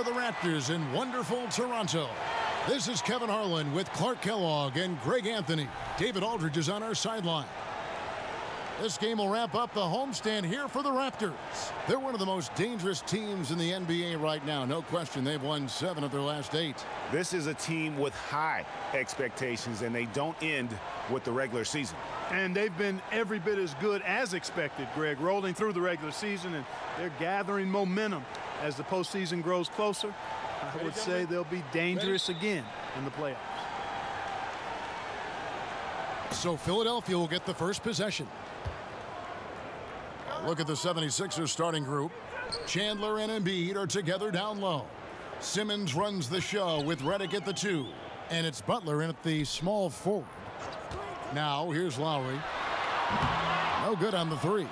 of the Raptors in wonderful Toronto. This is Kevin Harlan with Clark Kellogg and Greg Anthony. David Aldridge is on our sideline. This game will wrap up the homestand here for the Raptors. They're one of the most dangerous teams in the NBA right now. No question, they've won 7 of their last 8. This is a team with high expectations, and they don't end with the regular season. And they've been every bit as good as expected, Greg, rolling through the regular season, and they're gathering momentum as the postseason grows closer. I would say they'll be dangerous again in the playoffs. So Philadelphia will get the first possession. Look at the 76ers starting group. Chandler and Embiid are together down low. Simmons runs the show with Redick at the 2. And it's Butler in at the small forward. Now here's Lowry. No good on the 3.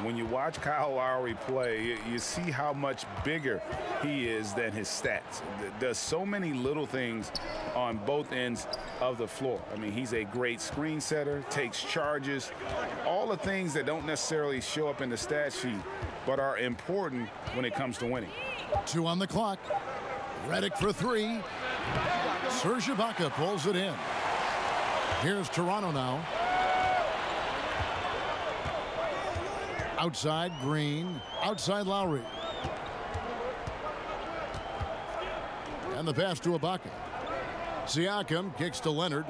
When you watch Kyle Lowry play, you see how much bigger he is than his stats. Does so many little things on both ends of the floor. I mean, he's a great screen setter, takes charges, all the things that don't necessarily show up in the stat sheet, but are important when it comes to winning. 2 on the clock. Redick for 3. Serge Ibaka pulls it in. Here's Toronto now. Outside Green, outside Lowry. And the pass to Ibaka. Siakam kicks to Leonard.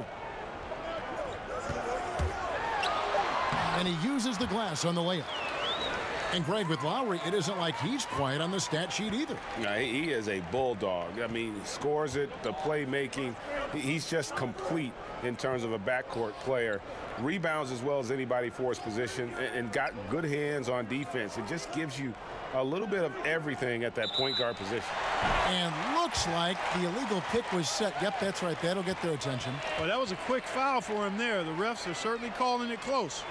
And he uses the glass on the layup. And Greg, with Lowry, it isn't like he's quiet on the stat sheet either. Yeah, he is a bulldog. I mean, he scores it, the playmaking. He's just complete in terms of a backcourt player. Rebounds as well as anybody for his position, and got good hands on defense. It just gives you a little bit of everything at that point guard position. And looks like the illegal pick was set. Yep, that's right. That'll get their attention. Well, that was a quick foul for him there. The refs are certainly calling it close.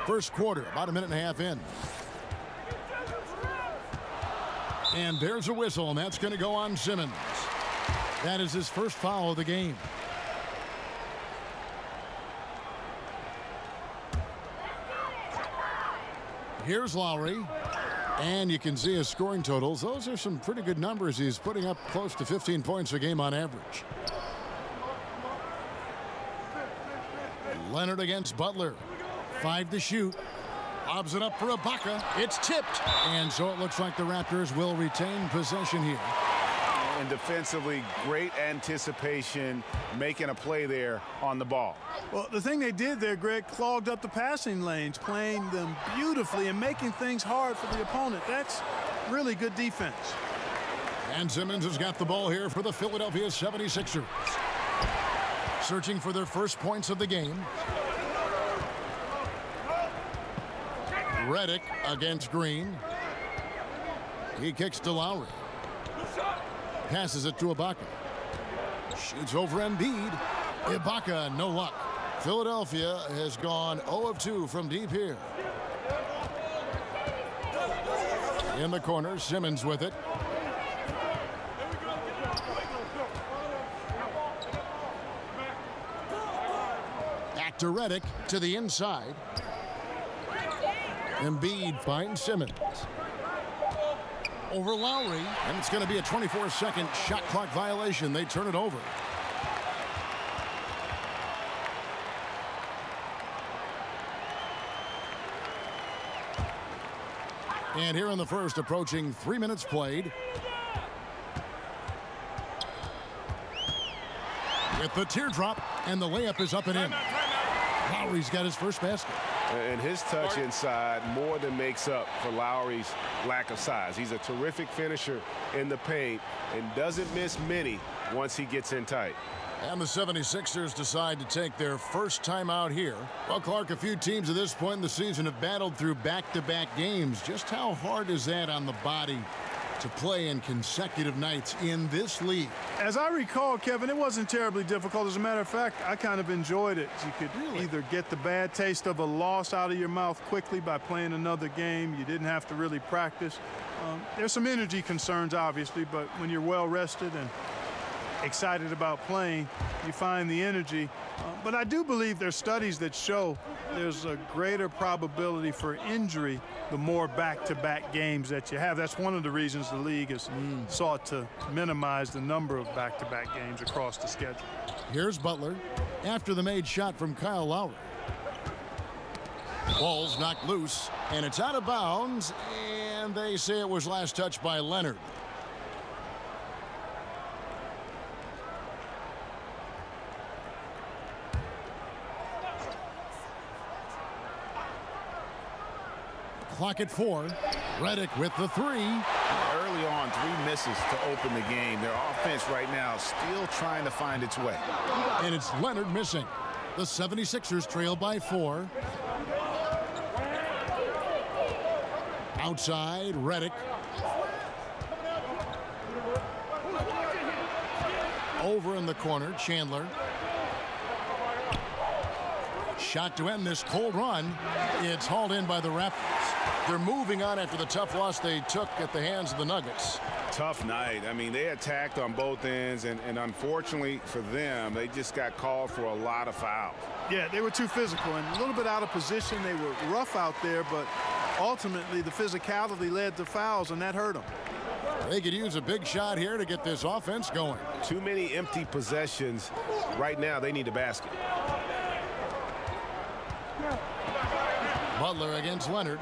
First quarter, about a minute and a half in. And there's a whistle, and that's going to go on Simmons. That is his first foul of the game. Here's Lowry. And you can see his scoring totals. Those are some pretty good numbers. He's putting up close to 15 points a game on average. Leonard against Butler. 5 to shoot. Lobs it up for Ibaka. It's tipped. And so it looks like the Raptors will retain possession here. And defensively, great anticipation, making a play there on the ball. Well, the thing they did there, Greg, clogged up the passing lanes, playing them beautifully and making things hard for the opponent. That's really good defense. And Simmons has got the ball here for the Philadelphia 76ers. Searching for their first points of the game. Redick against Green. He kicks to Lowry. Passes it to Ibaka. Shoots over Embiid. Ibaka, no luck. Philadelphia has gone 0 of 2 from deep here. In the corner, Simmons with it. Back to Redick to the inside. Embiid finds Simmons. Over Lowry, and it's going to be a 24-second shot clock violation. They turn it over. And here in the first, approaching 3 minutes played. With the teardrop, and the layup is up and in. Lowry's got his first basket. And his touch inside more than makes up for Lowry's lack of size. He's a terrific finisher in the paint and doesn't miss many once he gets in tight. And the 76ers decide to take their first time out here. Well, Clark, a few teams at this point in the season have battled through back-to-back games. Just how hard is that on the body to play in consecutive nights in this league? As I recall, Kevin, it wasn't terribly difficult. As a matter of fact, I kind of enjoyed it. You could either get the bad taste of a loss out of your mouth quickly by playing another game. You didn't have to really practice. There's some energy concerns, obviously, but when you're well rested and excited about playing, you find the energy. But I do believe there's studies that show there's a greater probability for injury the more back-to-back games that you have. That's one of the reasons the league has sought to minimize the number of back-to-back games across the schedule. Here's Butler after the made shot from Kyle Lowry. Ball's knocked loose, and it's out of bounds, and they say it was last touched by Leonard. Clock at 4. Redick with the 3. Early on, 3 misses to open the game. Their offense right now still trying to find its way. And it's Leonard missing. The 76ers trail by 4. Outside, Redick. Over in the corner, Chandler. Shot to end this cold run. It's hauled in by the Raptors. They're moving on after the tough loss they took at the hands of the Nuggets. Tough night. I mean, they attacked on both ends, and unfortunately for them, they just got called for a lot of fouls. Yeah, they were too physical and a little bit out of position. They were rough out there, but ultimately the physicality led to fouls, and that hurt them. They could use a big shot here to get this offense going. Too many empty possessions. Right now, they need a basket. Butler against Leonard.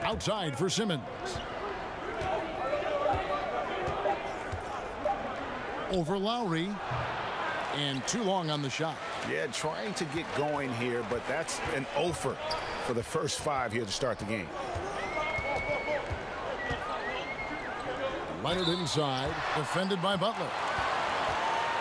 Outside for Simmons. Over Lowry. And too long on the shot. Yeah, trying to get going here, but that's an offer for the first 5 here to start the game. Leonard inside, defended by Butler.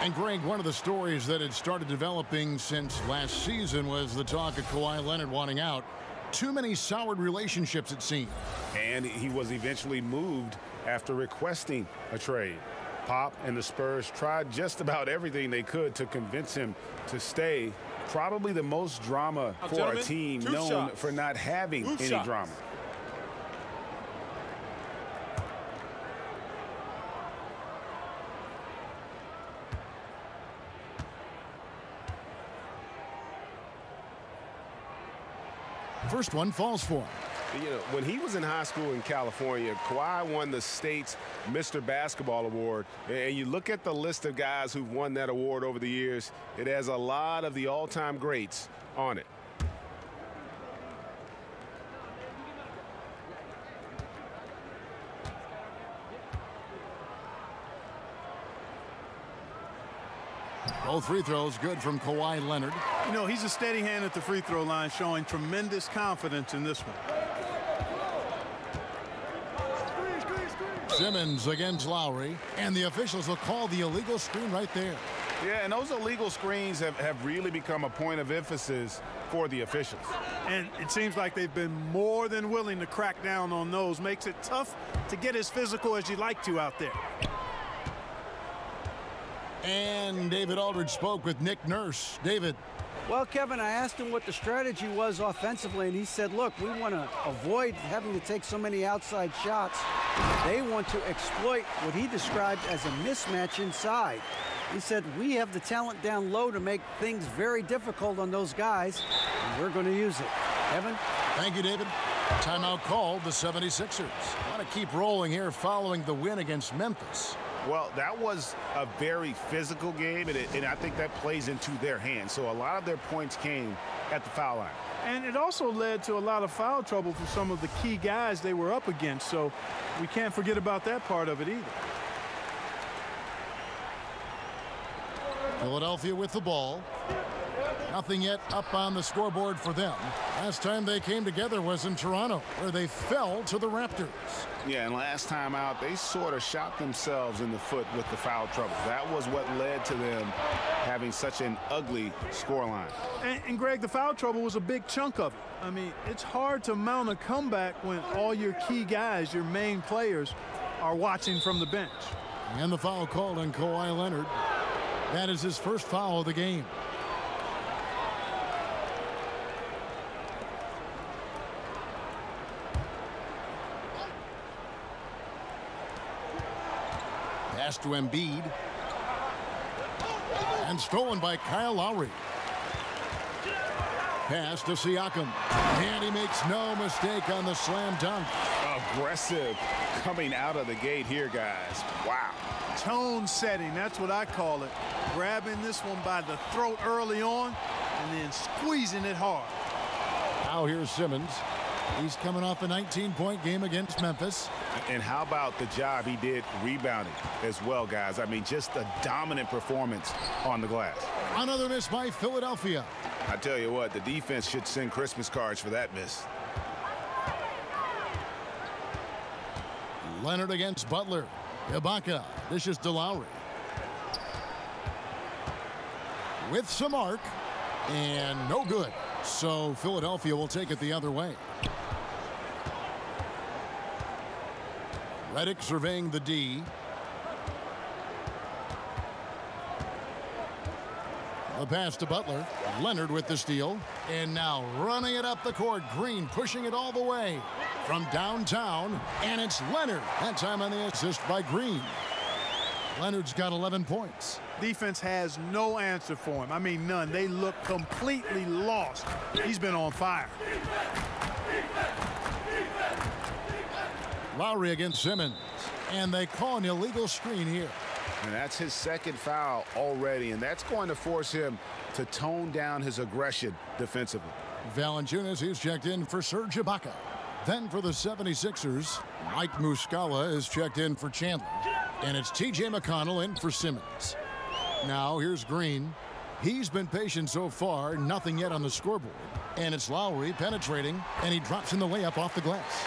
And Greg, one of the stories that had started developing since last season was the talk of Kawhi Leonard wanting out. Too many soured relationships, it seemed. And he was eventually moved after requesting a trade. Pop and the Spurs tried just about everything they could to convince him to stay. Probably the most drama for a team known for not having any drama. First one falls for him. You know, when he was in high school in California, Kawhi won the state's Mr. Basketball Award. And you look at the list of guys who've won that award over the years, it has a lot of the all-time greats on it. Both free throws good from Kawhi Leonard. You know, he's a steady hand at the free throw line, showing tremendous confidence in this one. Simmons against Lowry, and the officials will call the illegal screen right there. Yeah, and those illegal screens have really become a point of emphasis for the officials. And it seems like they've been more than willing to crack down on those. Makes it tough to get as physical as you'd like to out there. And David Aldridge spoke with Nick Nurse. David. Well, Kevin, I asked him what the strategy was offensively, and he said, look, we want to avoid having to take so many outside shots. They want to exploit what he described as a mismatch inside. He said, we have the talent down low to make things very difficult on those guys, and we're going to use it. Kevin? Thank you, David. Timeout called the 76ers. Want to keep rolling here following the win against Memphis. Well, that was a very physical game, and I think that plays into their hands. So a lot of their points came at the foul line. And it also led to a lot of foul trouble for some of the key guys they were up against. So we can't forget about that part of it either. Philadelphia with the ball. Nothing yet up on the scoreboard for them. Last time they came together was in Toronto, where they fell to the Raptors. Yeah, and last time out, they sort of shot themselves in the foot with the foul trouble. That was what led to them having such an ugly scoreline. And Greg, the foul trouble was a big chunk of it. I mean, it's hard to mount a comeback when all your key guys, your main players, are watching from the bench. And the foul called on Kawhi Leonard. That is his first foul of the game. Pass to Embiid. And stolen by Kyle Lowry. Pass to Siakam. And he makes no mistake on the slam dunk. Aggressive coming out of the gate here, guys. Wow. Tone setting, that's what I call it. Grabbing this one by the throat early on and then squeezing it hard. Now here's Simmons. He's coming off a 19-point game against Memphis. And how about the job he did rebounding as well, guys? I mean, just a dominant performance on the glass. Another miss by Philadelphia. I tell you what, the defense should send Christmas cards for that miss. Leonard against Butler. Ibaka dishes to Lowry. With some arc. And no good. So Philadelphia will take it the other way. Redick surveying the D. The pass to Butler. Leonard with the steal. And now running it up the court. Green pushing it all the way from downtown. And it's Leonard. That time on the assist by Green. Leonard's got 11 points. Defense has no answer for him. I mean, none. They look completely lost. He's been on fire. Lowry against Simmons. And they call an illegal screen here. And that's his second foul already, and that's going to force him to tone down his aggression defensively. Valanciunas is checked in for Serge Ibaka. Then for the 76ers, Mike Muscala is checked in for Chandler. And it's T.J. McConnell in for Simmons. Now here's Green. He's been patient so far, nothing yet on the scoreboard. And it's Lowry penetrating, and he drops in the layup off the glass.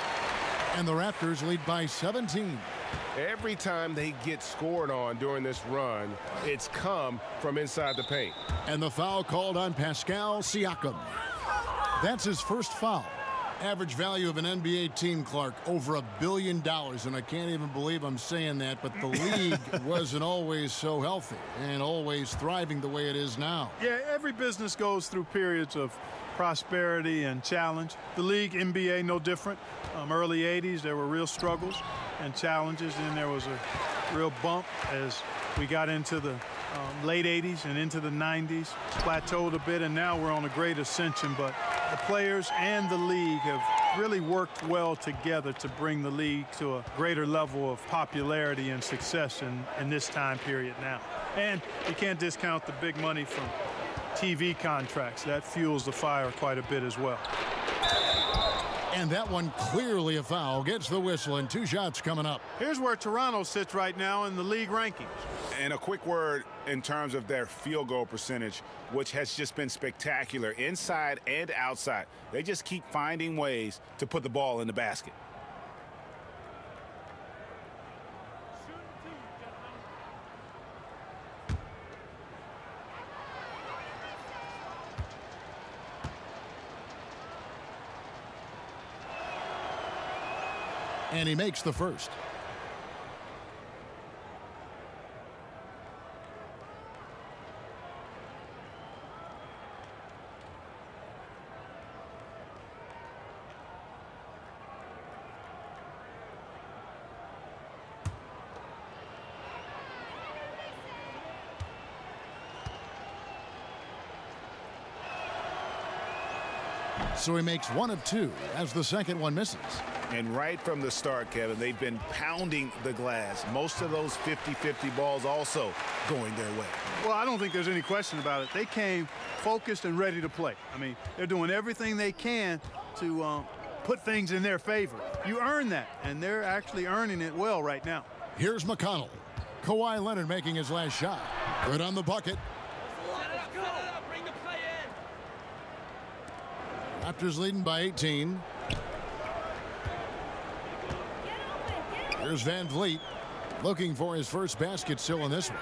And the Raptors lead by 17. Every time they get scored on during this run, it's come from inside the paint. And the foul called on Pascal Siakam. That's his first foul. Average value of an NBA team, Clark, over $1 billion. And I can't even believe I'm saying that, but the league wasn't always so healthy and always thriving the way it is now. Yeah, every business goes through periods of prosperity and challenge. The league, NBA, no different. Early 80s, there were real struggles and challenges. Then there was a real bump as we got into the late 80s and into the 90s. Plateaued a bit, and now we're on a great ascension. But the players and the league have really worked well together to bring the league to a greater level of popularity and success in this time period now. And you can't discount the big money from TV contracts. That fuels the fire quite a bit as well. And that one clearly a foul. Gets the whistle, and 2 shots coming up. Here's where Toronto sits right now in the league rankings. And a quick word in terms of their field goal percentage, which has just been spectacular inside and outside. They just keep finding ways to put the ball in the basket. And he makes the first. So he makes 1 of 2 as the second one misses. And right from the start, Kevin, they've been pounding the glass. Most of those 50-50 balls also going their way. Well, I don't think there's any question about it. They came focused and ready to play. I mean, they're doing everything they can to put things in their favor. You earn that, and they're actually earning it well right now. Here's McConnell. Kawhi Leonard making his last shot. Good on the bucket. Raptors leading by 18. Here's Van Vliet looking for his first basket still in this one.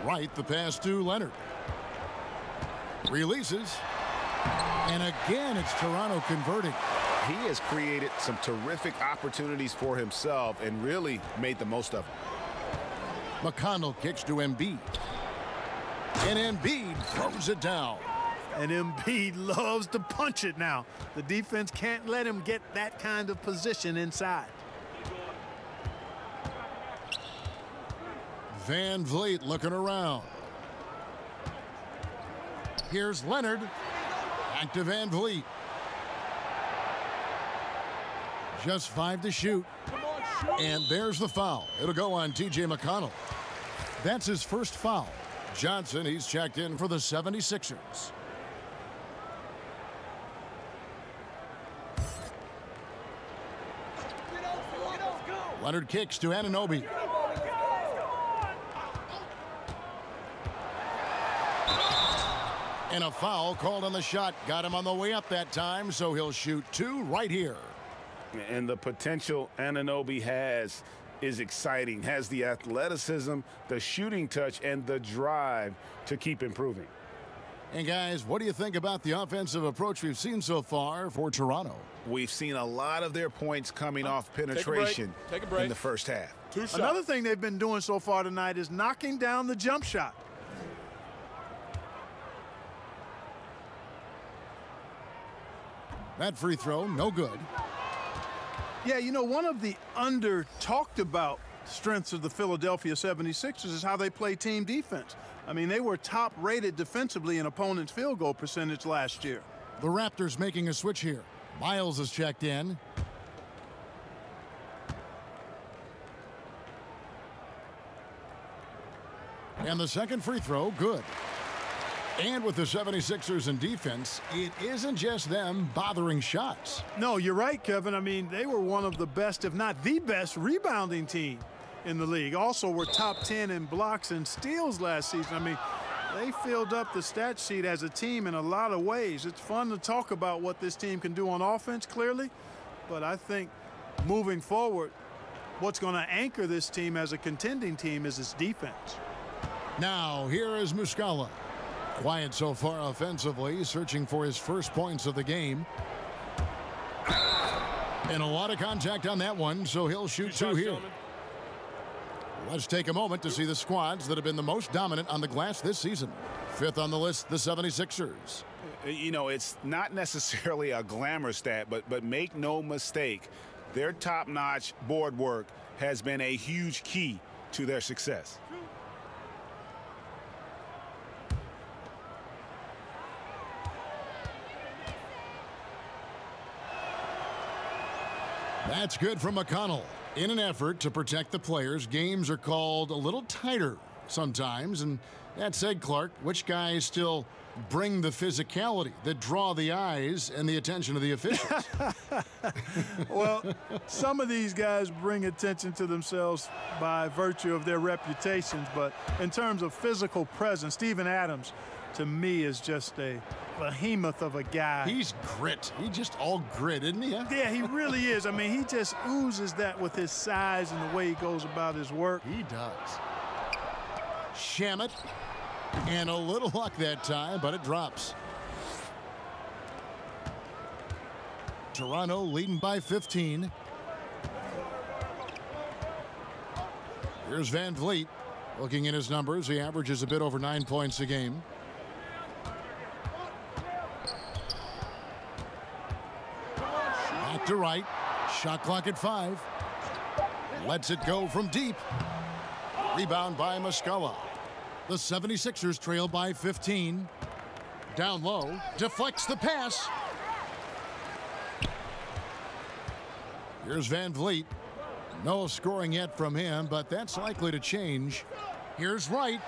Right, the pass to Leonard. Releases. And again, it's Toronto converting. He has created some terrific opportunities for himself and really made the most of them. McConnell kicks to Embiid. And Embiid throws it down. And Embiid loves to punch it now. The defense can't let him get that kind of position inside. Van Vliet looking around. Here's Leonard. Back to Van Vliet. Just 5 to shoot. And there's the foul. It'll go on T.J. McConnell. That's his first foul. Johnson, he's checked in for the 76ers. Leonard kicks to Anunoby. And a foul called on the shot. Got him on the way up that time, so he'll shoot 2 right here. And the potential Anunoby has is exciting. Has the athleticism, the shooting touch, and the drive to keep improving. And guys, what do you think about the offensive approach we've seen so far for Toronto? We've seen a lot of their points coming off penetration in the first half. Another thing they've been doing so far tonight is knocking down the jump shot. That free throw, no good. Yeah, you know, one of the under-talked about strengths of the Philadelphia 76ers is how they play team defense. I mean, they were top-rated defensively in opponents' field goal percentage last year. The Raptors making a switch here. Miles is checked in. And the second free throw, good. And with the 76ers in defense, it isn't just them bothering shots. No, you're right, Kevin. I mean, they were one of the best, if not the best, rebounding team in the league. Also were top 10 in blocks and steals last season. I mean, they filled up the stat sheet as a team in a lot of ways. It's fun to talk about what this team can do on offense, clearly. But I think moving forward, what's going to anchor this team as a contending team is its defense. Now, here is Muscala. Quiet so far offensively, searching for his first points of the game. And a lot of contact on that one, so he'll shoot 2 here. Let's take a moment to see the squads that have been the most dominant on the glass this season. 5th on the list, the 76ers. You know, it's not necessarily a glamour stat, but make no mistake, their top-notch board work has been a huge key to their success. That's good from McConnell. In an effort to protect the players, games are called a little tighter sometimes. And that said, Clark, which guys still bring the physicality that draw the eyes and the attention of the officials? Well, some of these guys bring attention to themselves by virtue of their reputations. But in terms of physical presence, Steven Adams, to me, is just a behemoth of a guy. He's grit. He's just all grit, isn't he? Yeah, he really is. I mean, he just oozes that with his size and the way he goes about his work. He does. Shamet. And a little luck that time, but it drops. Toronto leading by 15. Here's Van Vliet. Looking at his numbers, he averages a bit over 9 points a game. Back to right. Shot clock at 5. Lets it go from deep. Rebound by Muscala. The 76ers trail by 15. Down low. Deflects the pass. Here's Van Vliet. No scoring yet from him, but that's likely to change. Here's Wright.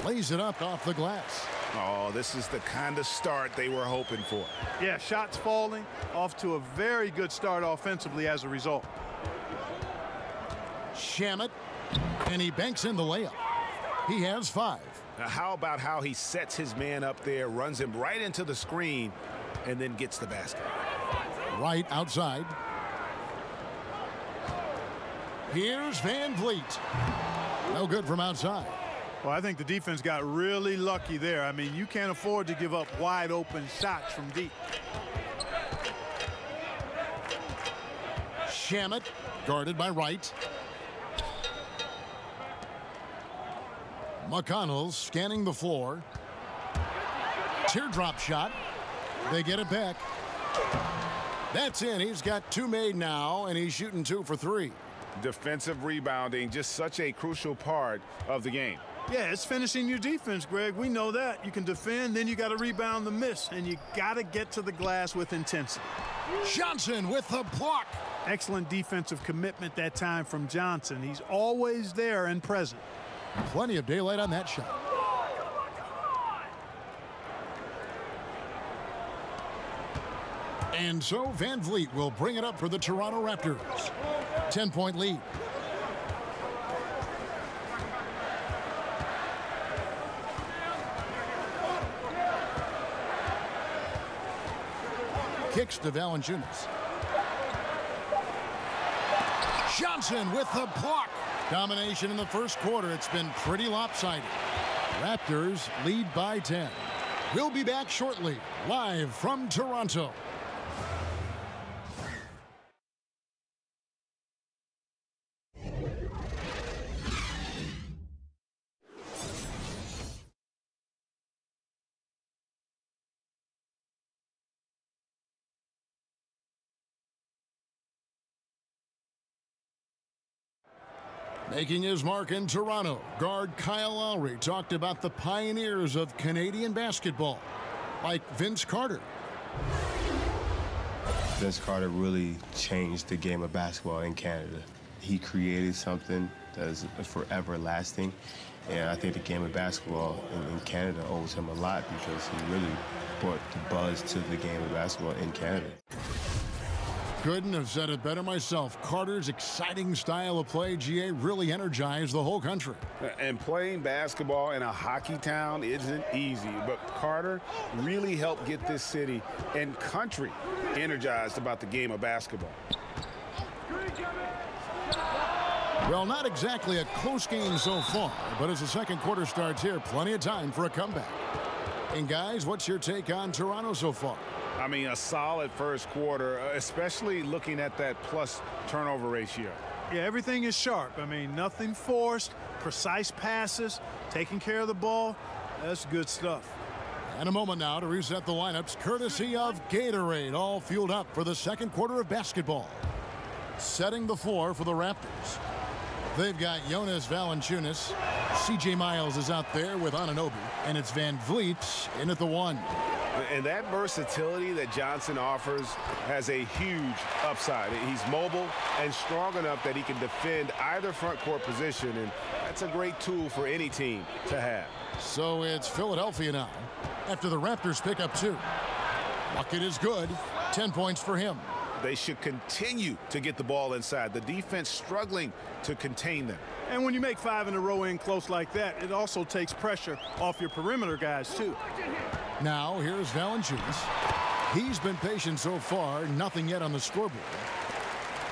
Lays it up off the glass. Oh, this is the kind of start they were hoping for. Yeah, shots falling, off to a very good start offensively as a result. Shamet, and he banks in the layup. He has 5. Now, how about how he sets his man up there, runs him right into the screen, and then gets the basket. Right outside. Here's Van Vliet. No good from outside. Well, I think the defense got really lucky there. I mean, you can't afford to give up wide open shots from deep. Shamet, guarded by Wright. McConnell scanning the floor. Teardrop shot. They get it back. That's in. He's got 2 made now, and he's shooting 2 for 3. Defensive rebounding, just such a crucial part of the game. Yeah, it's finishing your defense, Greg. We know that. You can defend, then you got to rebound the miss, and you got to get to the glass with intensity. Johnson with the block. Excellent defensive commitment that time from Johnson. He's always there and present. Plenty of daylight on that shot. And so Van Vliet will bring it up for the Toronto Raptors. 10-point lead. Kicks to Valanciunas. Johnson with the block. Domination in the first quarter. It's been pretty lopsided. Raptors lead by 10. We'll be back shortly, live from Toronto. Making his mark in Toronto, guard Kyle Lowry talked about the pioneers of Canadian basketball, like Vince Carter. Vince Carter really changed the game of basketball in Canada. He created something that is forever lasting, and I think the game of basketball in Canada owes him a lot because he really brought the buzz to the game of basketball in Canada. Couldn't have said it better myself. Carter's exciting style of play, GA, really energized the whole country. And playing basketball in a hockey town isn't easy, but Carter really helped get this city and country energized about the game of basketball. Well, not exactly a close game so far, but as the second quarter starts here, plenty of time for a comeback. And guys, what's your take on Toronto so far? I mean, a solid first quarter, especially looking at that plus turnover ratio. Yeah, everything is sharp. I mean, nothing forced, precise passes, taking care of the ball. That's good stuff. And a moment now to reset the lineups, courtesy of Gatorade, all fueled up for the second quarter of basketball. Setting the floor for the Raptors. They've got Jonas Valanciunas. C.J. Miles is out there with Anunoby, and it's Van Vliet in at the 1. And that versatility that Johnson offers has a huge upside. He's mobile and strong enough that he can defend either front court position, and that's a great tool for any team to have. So it's Philadelphia now, after the Raptors pick up 2. Bucket is good. 10 points for him. They should continue to get the ball inside. The defense struggling to contain them. And when you make 5 in a row in close like that, it also takes pressure off your perimeter guys, too. Now, here's Valanciunas. He's been patient so far, nothing yet on the scoreboard.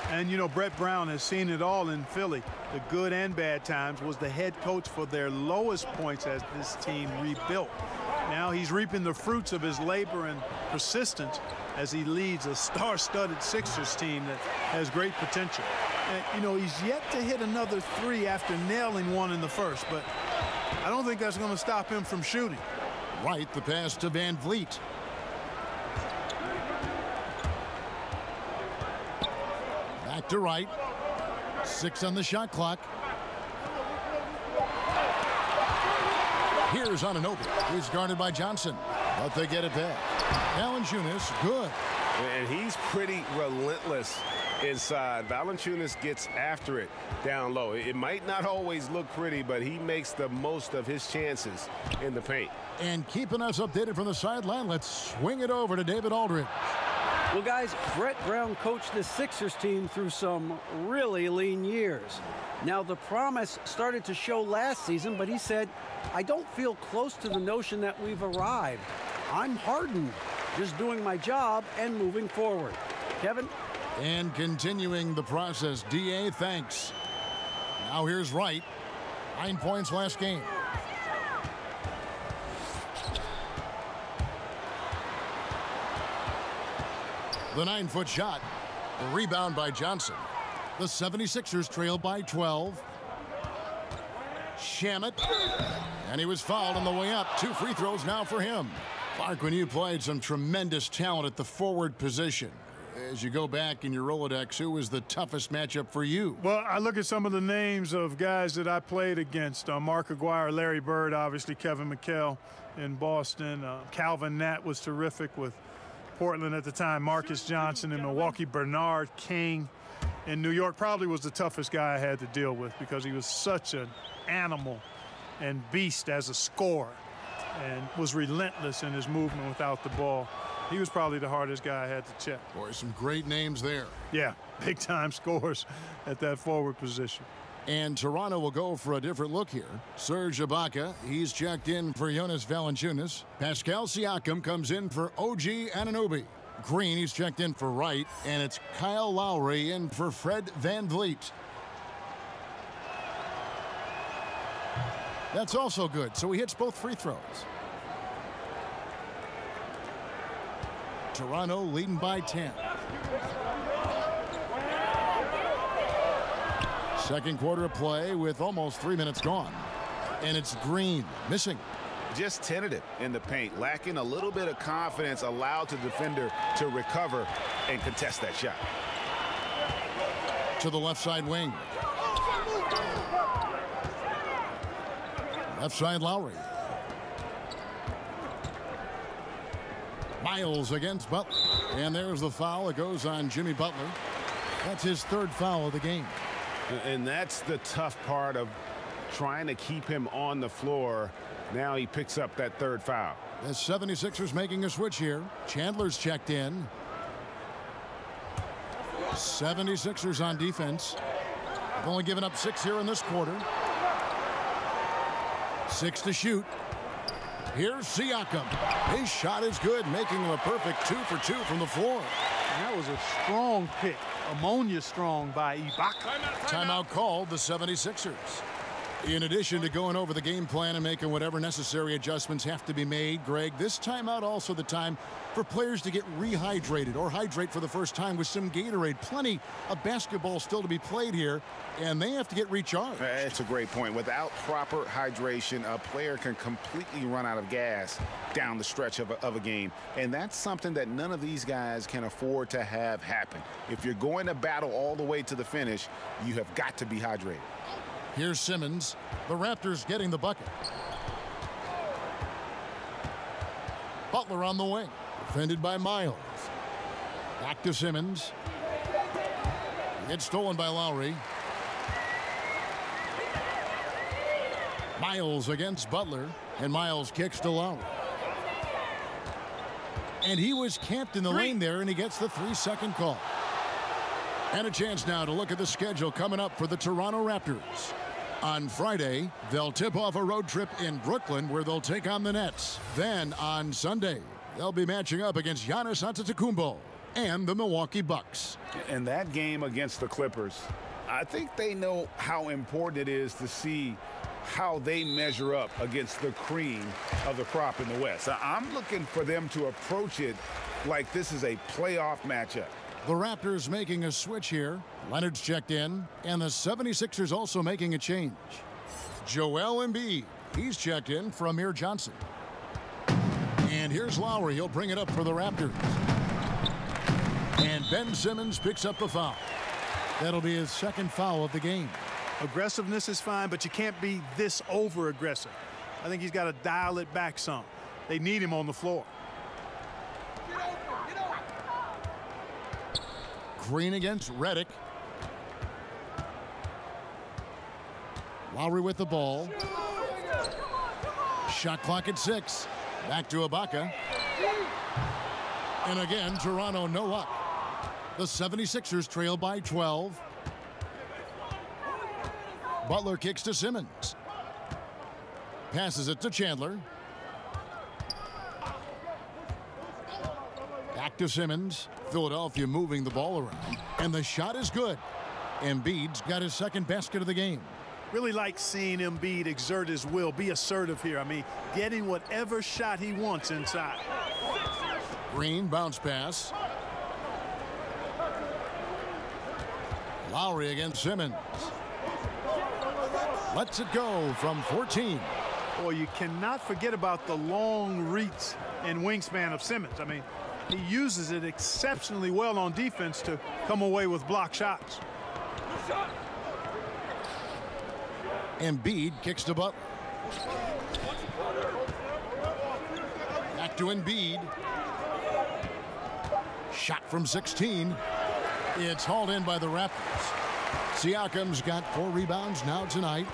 And, you know, Brett Brown has seen it all in Philly. The good and bad times, was the head coach for their lowest points as this team rebuilt. Now he's reaping the fruits of his labor and persistence as he leads a star-studded Sixers team that has great potential. And, you know, he's yet to hit another 3 after nailing one in the first, but I don't think that's going to stop him from shooting. Right, the pass to Van Vliet. Back to Wright. 6 on the shot clock. Here's Anunoby. He's guarded by Johnson, but they get it back. Valanciunas, good. And he's pretty relentless inside. Valanciunas gets after it down low. It might not always look pretty, but he makes the most of his chances in the paint. And keeping us updated from the sideline, let's swing it over to David Aldridge. Well, guys, Brett Brown coached the Sixers team through some really lean years. Now, the promise started to show last season, but he said, I don't feel close to the notion that we've arrived. I'm hardened, just doing my job and moving forward. Kevin? And continuing the process, D.A., thanks. Now here's Wright. 9 points last game. The 9-foot shot. The rebound by Johnson. The 76ers trail by 12. Shamet. And he was fouled on the way up. 2 free throws now for him. Clark, when you played some tremendous talent at the forward position, as you go back in your Rolodex, who was the toughest matchup for you? Well, I look at some of the names of guys that I played against. Mark Aguirre, Larry Bird, obviously Kevin McHale in Boston. Calvin Nat was terrific with Portland at the time. Marcus Johnson in Milwaukee. Bernard King in New York probably was the toughest guy I had to deal with because he was such an animal and beast as a scorer and was relentless in his movement without the ball. He was probably the hardest guy I had to check. Boy, some great names there. Yeah, big-time scores at that forward position. And Toronto will go for a different look here. Serge Ibaka, he's checked in for Jonas Valanciunas. Pascal Siakam comes in for OG Anunoby. Green, he's checked in for Wright. And it's Kyle Lowry in for Fred VanVleet. That's also good, so he hits both free throws. Toronto leading by 10. Second quarter of play with almost 3 minutes gone. And it's Green missing. Just tentative in the paint, lacking a little bit of confidence, allowed the defender to recover and contest that shot. To the left side wing. Left side Lowry. Miles against Butler. And there's the foul. It goes on Jimmy Butler. That's his third foul of the game. And that's the tough part of trying to keep him on the floor. Now he picks up that third foul. The 76ers making a switch here. Chandler's checked in. 76ers on defense. They've only given up 6 here in this quarter. 6 to shoot. Here's Siakam. His shot is good, making him a perfect 2 for 2 from the floor. And that was a strong pick. Ammonia strong by Ibaka. Timeout called the 76ers. In addition to going over the game plan and making whatever necessary adjustments have to be made, Greg, this timeout also the time for players to get rehydrated or hydrate for the first time with some Gatorade. Plenty of basketball still to be played here, and they have to get recharged. That's a great point. Without proper hydration, a player can completely run out of gas down the stretch of a game, and that's something that none of these guys can afford to have happen. If you're going to battle all the way to the finish, you have got to be hydrated. Here's Simmons. The Raptors getting the bucket. Butler on the wing. Defended by Miles. Back to Simmons. It's stolen by Lowry. Miles against Butler. And Miles kicks to Lowry. And he was camped in the lane there, and he gets the 3-second call. And a chance now to look at the schedule coming up for the Toronto Raptors. On Friday, they'll tip off a road trip in Brooklyn where they'll take on the Nets. Then on Sunday, they'll be matching up against Giannis Antetokounmpo and the Milwaukee Bucks. And that game against the Clippers, I think they know how important it is to see how they measure up against the cream of the crop in the West. I'm looking for them to approach it like this is a playoff matchup. The Raptors making a switch here. Leonard's checked in, and the 76ers also making a change. Joel Embiid, he's checked in for Amir Johnson. And here's Lowry. He'll bring it up for the Raptors. And Ben Simmons picks up the foul. That'll be his second foul of the game. Aggressiveness is fine, but you can't be this over-aggressive. I think he's got to dial it back some. They need him on the floor. Green against Redick. Lowry with the ball. Shot clock at 6. Back to Ibaka. And again, Toronto no luck. The 76ers trail by 12. Butler kicks to Simmons. Passes it to Chandler. Back to Simmons. Philadelphia moving the ball around. And the shot is good. Embiid's got his second basket of the game. Really like seeing Embiid exert his will, be assertive here. I mean, getting whatever shot he wants inside. Green bounce pass. Lowry against Simmons. Lets it go from 14. Boy, you cannot forget about the long reach and wingspan of Simmons. I mean, He uses it exceptionally well on defense to come away with block shots. Embiid kicks to Butler. Back to Embiid. Shot from 16. It's hauled in by the Raptors. Siakam's got 4 rebounds now tonight.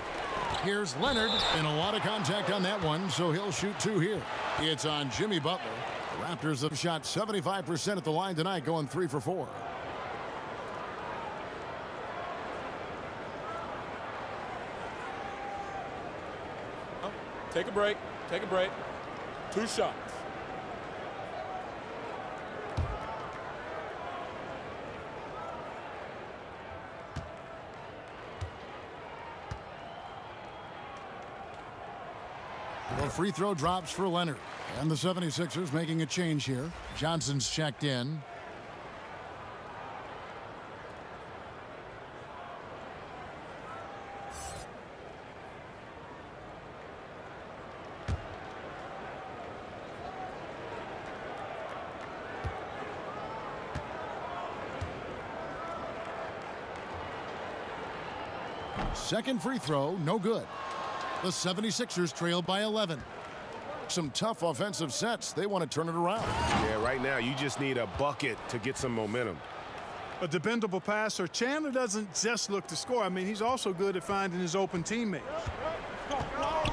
Here's Leonard, and a lot of contact on that one, so he'll shoot 2 here. It's on Jimmy Butler. The Raptors have shot 75% at the line tonight, going 3 for 4. Take a break. Take a break. 2 shots. The free throw drops for Leonard. And the 76ers making a change here. Johnson's checked in. Second free throw, no good. The 76ers trail by 11. Some tough offensive sets. They want to turn it around. Yeah, right now you just need a bucket to get some momentum. A dependable passer. Chandler doesn't just look to score. I mean, he's also good at finding his open teammates.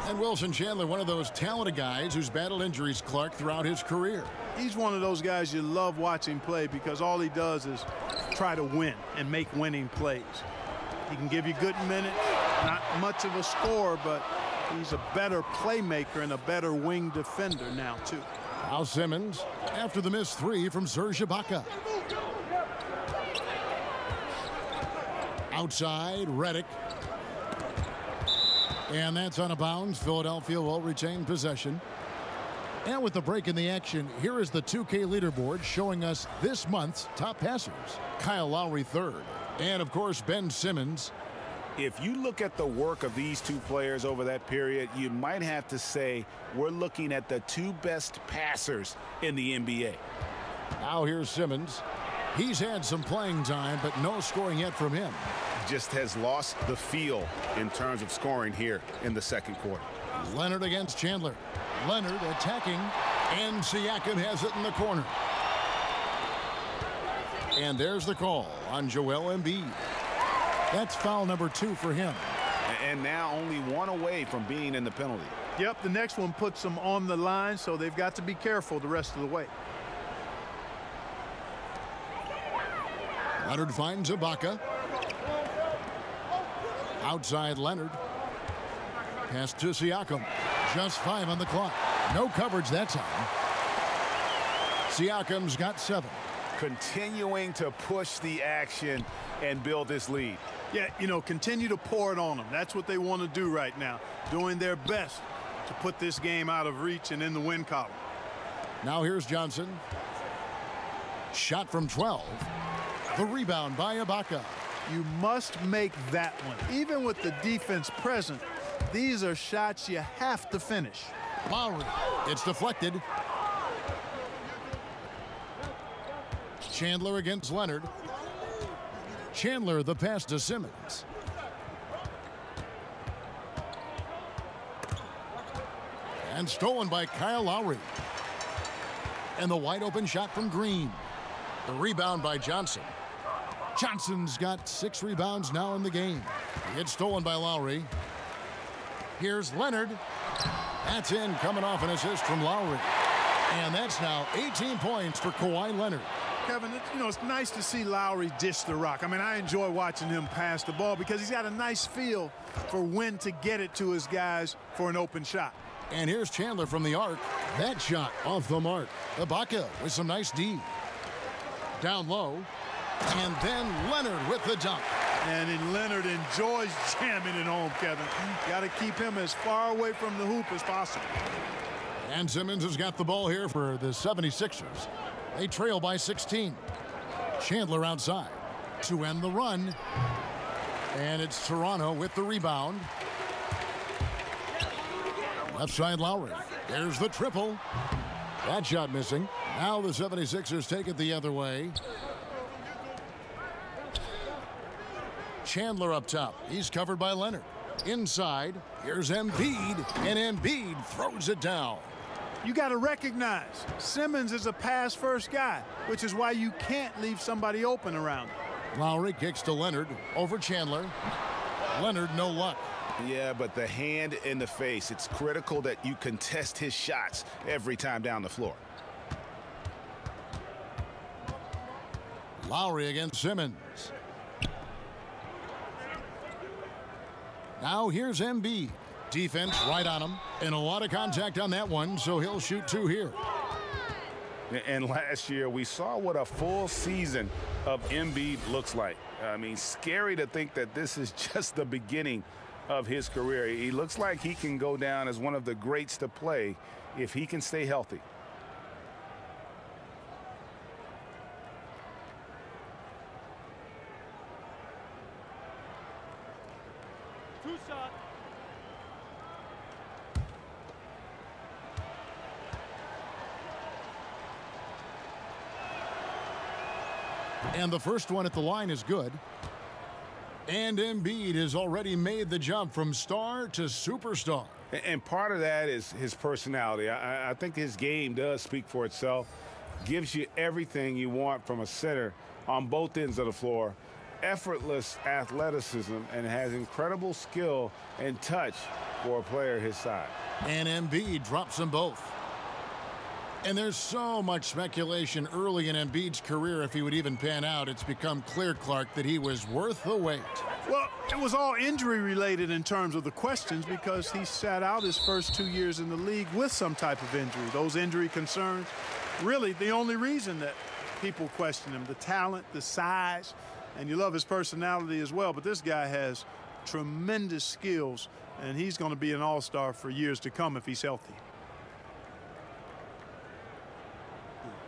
And Wilson Chandler, one of those talented guys who's battled injuries, Clark, throughout his career. He's one of those guys you love watching play because all he does is try to win and make winning plays. He can give you good minutes, not much of a scorer, but he's a better playmaker and a better wing defender now, too. Al Simmons after the missed 3 from Serge Ibaka. Outside, Redick. And that's out of bounds. Philadelphia will retain possession. And with the break in the action, here is the 2K leaderboard showing us this month's top passers. Kyle Lowry third. And, of course, Ben Simmons. If you look at the work of these 2 players over that period, you might have to say we're looking at the 2 best passers in the NBA. Now here's Simmons. He's had some playing time, but no scoring yet from him. Just has lost the feel in terms of scoring here in the second quarter. Leonard against Chandler. Leonard attacking, and Siakam has it in the corner. And there's the call on Joel Embiid. That's foul number 2 for him. And now only 1 away from being in the penalty. Yep, the next one puts them on the line, so they've got to be careful the rest of the way. Leonard finds Ibaka. Outside Leonard. Pass to Siakam. Just 5 on the clock. No coverage that time. Siakam's got 7. Continuing to push the action and build this lead. Yeah, you know, continue to pour it on them. That's what they want to do right now. Doing their best to put this game out of reach and in the win column. Now here's Johnson. Shot from 12. The rebound by Ibaka. You must make that one. Even with the defense present, these are shots you have to finish. Lowry. It's deflected. Chandler against Leonard. Chandler the pass to Simmons. And stolen by Kyle Lowry. And the wide open shot from Green. The rebound by Johnson. Johnson's got 6 rebounds now in the game. It's stolen by Lowry. Here's Leonard. That's in, coming off an assist from Lowry. And that's now 18 points for Kawhi Leonard. Kevin, it's nice to see Lowry dish the rock. I mean, I enjoy watching him pass the ball because he's got a nice feel for when to get it to his guys for an open shot. And here's Chandler from the arc. That shot off the mark. Ibaka with some nice D. Down low. And then Leonard with the dunk. And Leonard enjoys jamming it home, Kevin. Got to keep him as far away from the hoop as possible. And Simmons has got the ball here for the 76ers. They trail by 16. Chandler outside to end the run. And it's Toronto with the rebound. Left side Lowry. There's the triple. That shot missing. Now the 76ers take it the other way. Chandler up top. He's covered by Leonard. Inside, here's Embiid, and Embiid throws it down. You got to recognize Simmons is a pass-first guy, which is why you can't leave somebody open around him. Lowry kicks to Leonard over Chandler. Leonard, no luck. Yeah, but the hand in the face, it's critical that you contest his shots every time down the floor. Lowry against Simmons. Now here's Embiid. Defense right on him, and a lot of contact on that one, so he'll shoot 2 here. And last year, we saw what a full season of Embiid looks like. I mean, scary to think that this is just the beginning of his career. He looks like he can go down as one of the greats to play if he can stay healthy. And the first one at the line is good. And Embiid has already made the jump from star to superstar. And part of that is his personality. I think his game does speak for itself. Gives you everything you want from a center on both ends of the floor. Effortless athleticism, and has incredible skill and touch for a player his size. And Embiid drops them both. And there's so much speculation early in Embiid's career if he would even pan out. It's become clear, Clark, that he was worth the wait. Well, it was all injury related in terms of the questions because he sat out his first 2 years in the league with some type of injury. Those injury concerns, really the only reason that people question him. The talent, the size, and you love his personality as well. But this guy has tremendous skills, and he's going to be an all-star for years to come if he's healthy.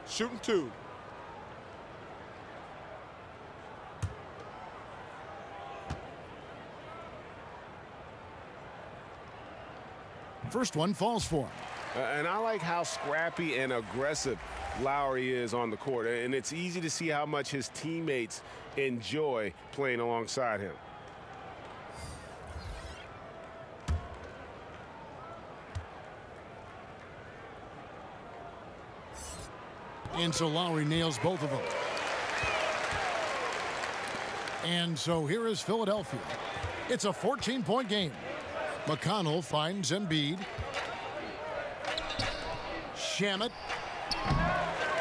Shooting 2. First one falls for him. And I like how scrappy and aggressive Lowry is on the court. And it's easy to see how much his teammates enjoy playing alongside him. And so Lowry nails both of them. And so here is Philadelphia. It's a 14-point game. McConnell finds Embiid. Shamet.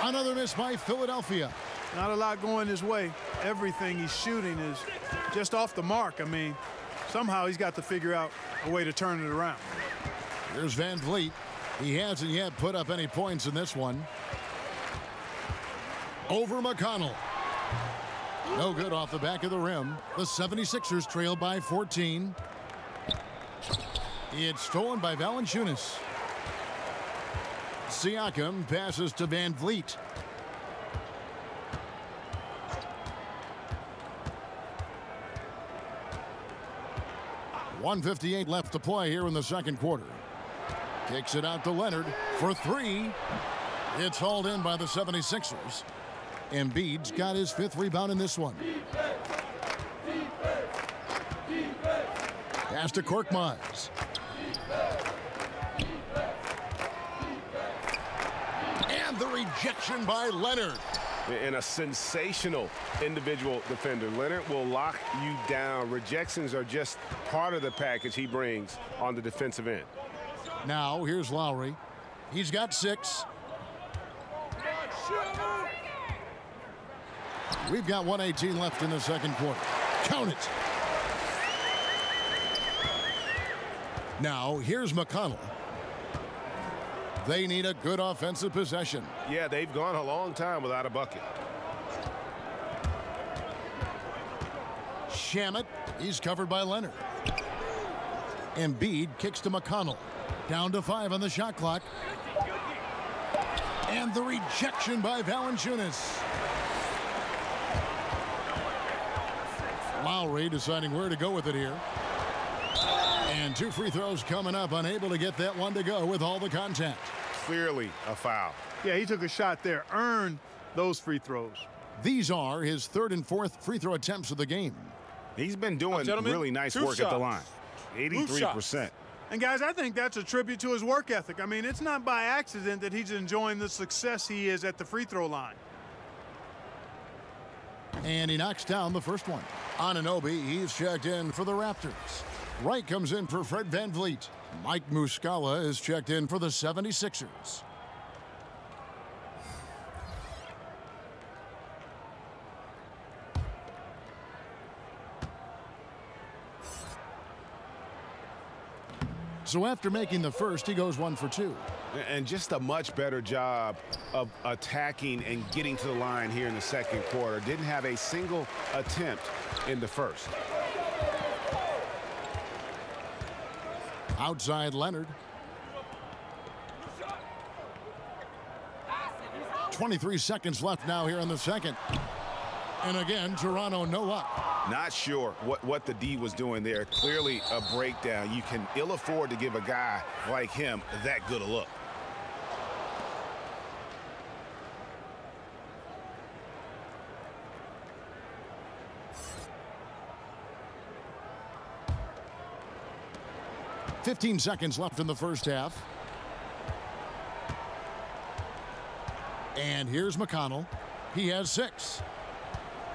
Another miss by Philadelphia. Not a lot going his way. Everything he's shooting is just off the mark. I mean, somehow he's got to figure out a way to turn it around. Here's Van Vliet. He hasn't yet put up any points in this one. Over McConnell. No good off the back of the rim. The 76ers trail by 14. It's stolen by Valanciunas. Siakam passes to Van Vliet. .158 left to play here in the second quarter. Kicks it out to Leonard for 3. It's hauled in by the 76ers. Embiid's got his 5th rebound in this one. Pass to Korkmaz. And the rejection by Leonard. And a sensational individual defender. Leonard will lock you down. Rejections are just part of the package he brings on the defensive end. Now here's Lowry. He's got 6. We've got 1:18 left in the second quarter. Count it. Now here's McConnell. They need a good offensive possession. Yeah, they've gone a long time without a bucket. Shamet, he's covered by Leonard. Embiid kicks to McConnell. Down to 5 on the shot clock. And the rejection by Valanciunas. Lowry deciding where to go with it here. And 2 free throws coming up, unable to get that one to go with all the contact. clearly a foul. Yeah, he took a shot there, earned those free throws. These are his third and fourth free throw attempts of the game. He's been doing really nice work at the line. 83%. And, guys, I think that's a tribute to his work ethic. I mean, it's not by accident that he's enjoying the success he is at the free throw line. And he knocks down the first one. Anunoby, he's checked in for the Raptors. Wright comes in for Fred VanVleet. Mike Muscala is checked in for the 76ers. So after making the first, he goes 1 for 2. And just a much better job of attacking and getting to the line here in the second quarter. Didn't have a single attempt in the first. Outside Leonard. 23 seconds left now here in the second. And again, Toronto no luck. Not sure what the D was doing there. Clearly a breakdown. You can ill afford to give a guy like him that good a look. .15 seconds left in the first half. And here's McConnell. He has 6.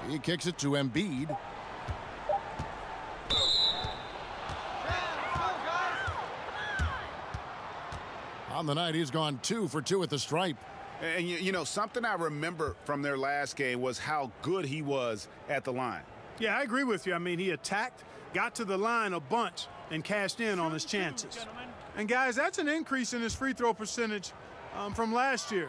He kicks it to Embiid. On the night, he's gone 2 for 2 at the stripe. And, you know, something I remember from their last game was how good he was at the line. Yeah, I agree with you. I mean, he attacked, got to the line a bunch, and cashed in on his chances. And, guys, that's an increase in his free throw percentage from last year.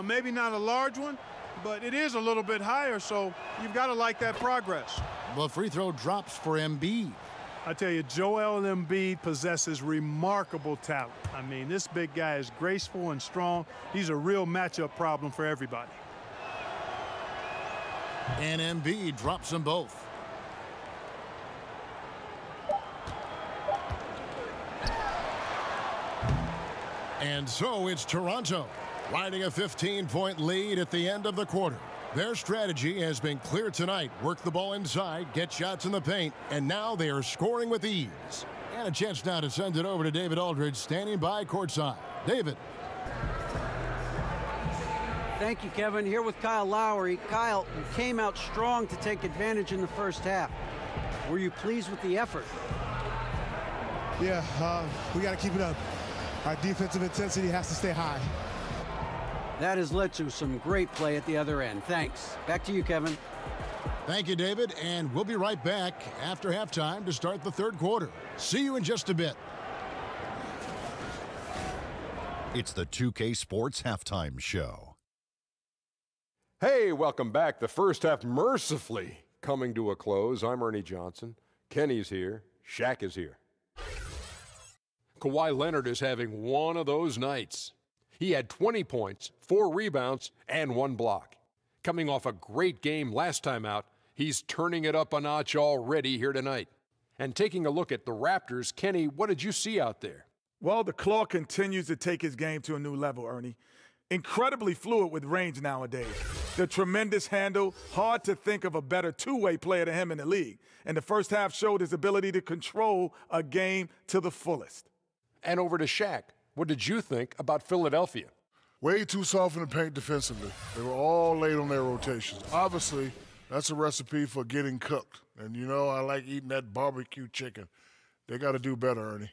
Maybe not a large one, but it is a little bit higher, so you've got to like that progress. The free throw drops for Embiid. I tell you, Joel Embiid possesses remarkable talent. I mean, this big guy is graceful and strong. He's a real matchup problem for everybody. And Embiid drops them both. And so it's Toronto riding a 15-point lead at the end of the quarter. Their strategy has been clear tonight. Work the ball inside, get shots in the paint, and now they are scoring with ease. And a chance now to send it over to David Aldridge, standing by courtside. David. Thank you, Kevin. Here with Kyle Lowry. Kyle, you came out strong to take advantage in the first half. Were you pleased with the effort? Yeah, we got to keep it up. Our defensive intensity has to stay high. That has led to some great play at the other end. Thanks. Back to you, Kevin. Thank you, David, and we'll be right back after halftime to start the third quarter. See you in just a bit. It's the 2K Sports Halftime Show. Hey, welcome back. The first half mercifully coming to a close. I'm Ernie Johnson. Kenny's here. Shaq is here. Kawhi Leonard is having one of those nights. He had 20 points, 4 rebounds, and 1 block. Coming off a great game last time out, he's turning it up a notch already here tonight. And taking a look at the Raptors, Kenny, what did you see out there? Well, the Claw continues to take his game to a new level, Ernie. Incredibly fluid with range nowadays. The tremendous handle, hard to think of a better two-way player than him in the league. And the first half showed his ability to control a game to the fullest. And over to Shaq. What did you think about Philadelphia? Way too soft in the paint defensively. They were all late on their rotations. Obviously, that's a recipe for getting cooked. And, you know, I like eating that barbecue chicken. They got to do better, Ernie.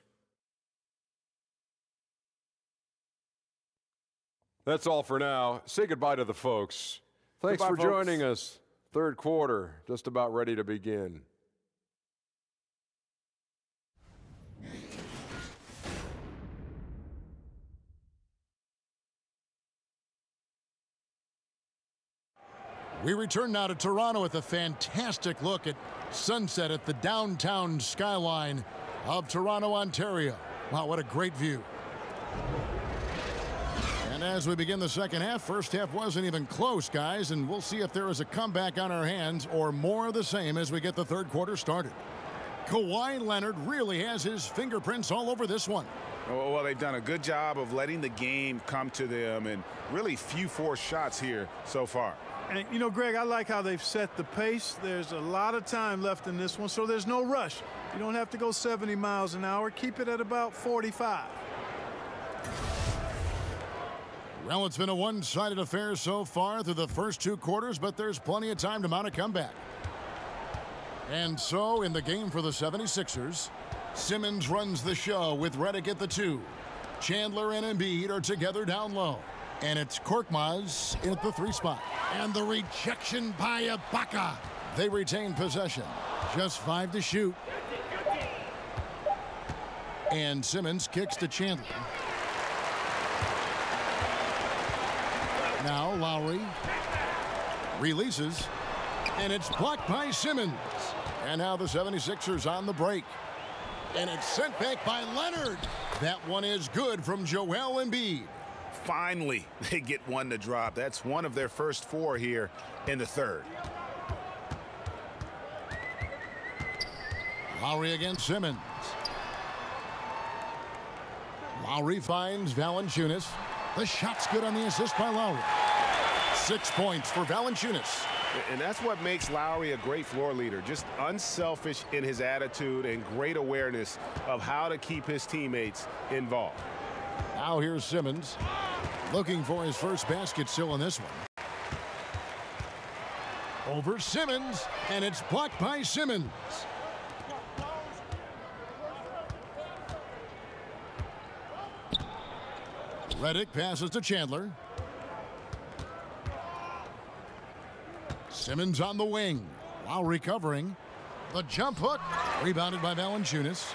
That's all for now. Say goodbye to the folks. Thanks for joining us. Third quarter, just about ready to begin. We return now to Toronto with a fantastic look at sunset at the downtown skyline of Toronto, Ontario. Wow, what a great view. And as we begin the second half, first half wasn't even close, guys, and we'll see if there is a comeback on our hands or more of the same as we get the third quarter started. Kawhi Leonard really has his fingerprints all over this one. Well, they've done a good job of letting the game come to them, and really few forced shots here so far. And, you know, Greg, I like how they've set the pace. There's a lot of time left in this one, so there's no rush. You don't have to go 70 miles an hour. Keep it at about 45. Well, it's been a one-sided affair so far through the first 2 quarters, but there's plenty of time to mount a comeback. And so, in the game for the 76ers, Simmons runs the show with Redick at the 2. Chandler and Embiid are together down low. And it's Korkmaz at the 3 spot. And the rejection by Ibaka. They retain possession. Just 5 to shoot. And Simmons kicks to Chandler. Now Lowry releases. And it's blocked by Simmons. And now the 76ers on the break. And it's sent back by Leonard. That one is good from Joel Embiid. Finally, they get one to drop. That's one of their first 4 here in the 3rd. Lowry against Simmons. Lowry finds Valanciunas. The shot's good on the assist by Lowry. 6 points for Valanciunas. And that's what makes Lowry a great floor leader. Just unselfish in his attitude and great awareness of how to keep his teammates involved. Now here's Simmons. Looking for his first basket still in this one. Over Simmons, and it's blocked by Simmons. Redick passes to Chandler. Simmons on the wing. Lowry covering. The jump hook. Rebounded by Valanciunas.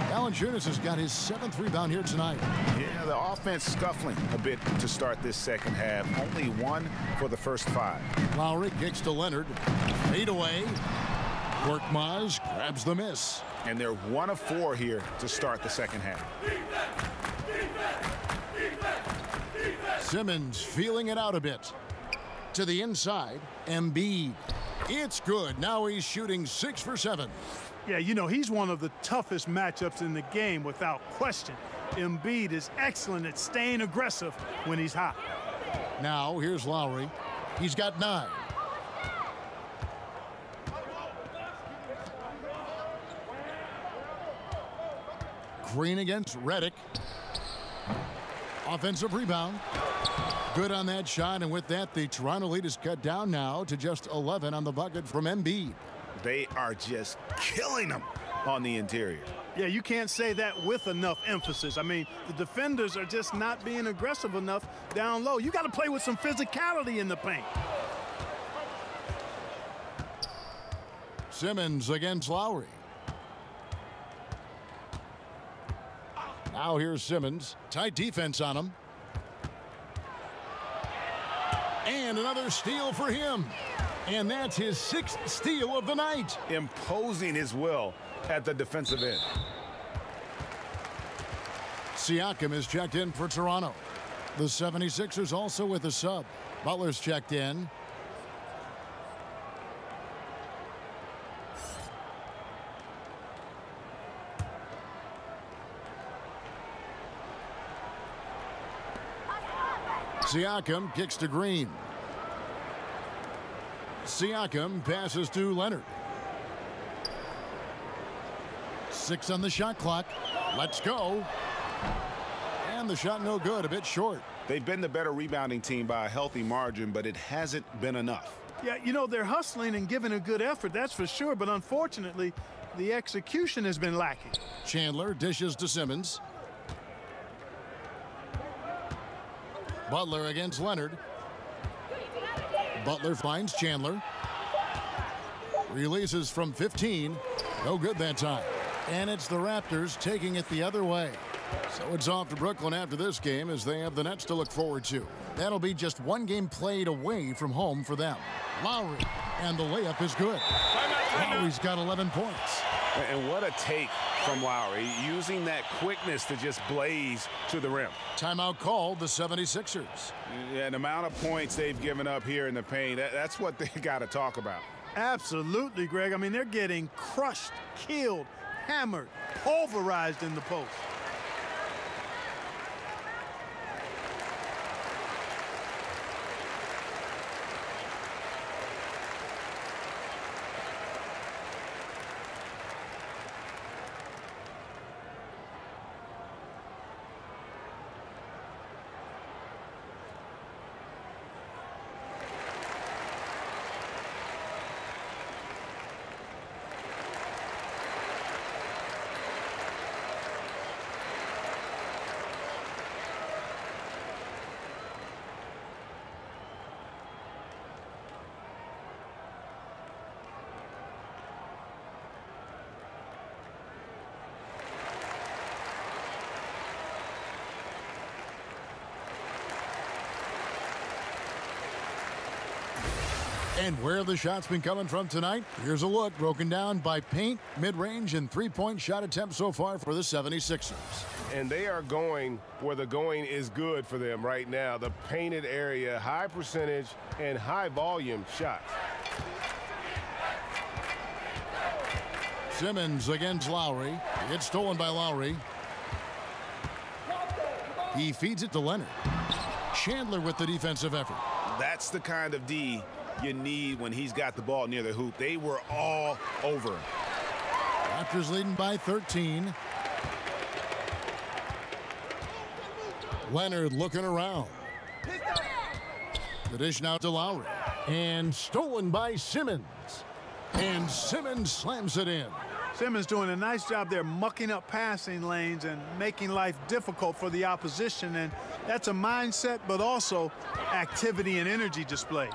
Valanciunas has got his 7th rebound here tonight. Yeah, the offense scuffling a bit to start this second half. Only 1 for the first 5. Lowry kicks to Leonard. Fade away. Korkmaz grabs the miss. And they're 1 of 4 here to start the second half. Simmons feeling it out a bit. To the inside, Embiid. It's good. Now he's shooting 6 for 7. Yeah, you know, he's one of the toughest matchups in the game without question. Embiid is excellent at staying aggressive when he's hot. Now here's Lowry. He's got 9. Green against Redick. Offensive rebound. Good on that shot, and with that, the Toronto lead is cut down now to just 11 on the bucket from Embiid. They are just killing them on the interior. Yeah, you can't say that with enough emphasis. I mean, the defenders are just not being aggressive enough down low. You got to play with some physicality in the paint. Simmons against Lowry. Now here's Simmons. Tight defense on him. And another steal for him. And that's his 6th steal of the night. Imposing his will at the defensive end. Siakam is checked in for Toronto. The 76ers also with a sub. Butler's checked in. Siakam kicks to Green. Siakam passes to Leonard. 6 on the shot clock. Let's go. And the shot no good, a bit short. They've been the better rebounding team by a healthy margin, but it hasn't been enough. Yeah, you know, they're hustling and giving a good effort, that's for sure, but unfortunately, the execution has been lacking. Chandler dishes to Simmons. Butler against Leonard. Butler finds Chandler. Releases from 15. No good that time. And it's the Raptors taking it the other way. So it's off to Brooklyn after this game as they have the Nets to look forward to. That'll be just 1 game played away from home for them. Lowry, and the layup is good. Lowry's got 11 points. And what a take from Lowry, using that quickness to just blaze to the rim. Timeout called the 76ers. Yeah, the amount of points they've given up here in the paint, that's what they got to talk about. Absolutely, Greg. I mean, they're getting crushed, killed, hammered, pulverized in the post. And where the shots been coming from tonight? Here's a look broken down by paint, mid-range, and three-point shot attempts so far for the 76ers. And they are going where the going is good for them right now. The painted area, high percentage and high volume shots. Simmons against Lowry. It's stolen by Lowry. He feeds it to Leonard. Chandler with the defensive effort. That's the kind of D you need when he's got the ball near the hoop. They were all over him. Raptors leading by 13. Leonard looking around. The dish now to Lowry. And stolen by Simmons. And Simmons slams it in. Simmons doing a nice job there mucking up passing lanes and making life difficult for the opposition. And that's a mindset, but also activity and energy display.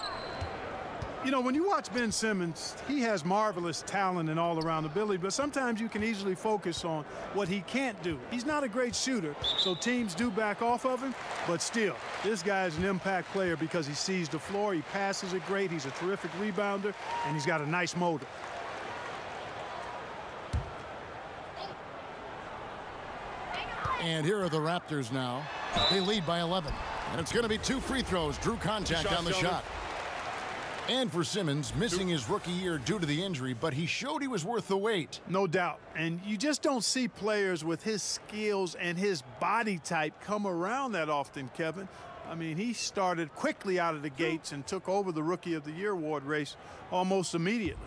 You know, when you watch Ben Simmons, he has marvelous talent and all-around ability, but sometimes you can easily focus on what he can't do. He's not a great shooter, so teams do back off of him, but still, this guy is an impact player because he sees the floor, he passes it great, he's a terrific rebounder, and he's got a nice motor. And here are the Raptors now. They lead by 11. And it's going to be 2 free throws. Drew contact on the shot. And for Simmons, missing his rookie year due to the injury, but he showed he was worth the wait. No doubt. And you just don't see players with his skills and his body type come around that often, Kevin. I mean, he started quickly out of the gates and took over the Rookie of the Year award race almost immediately.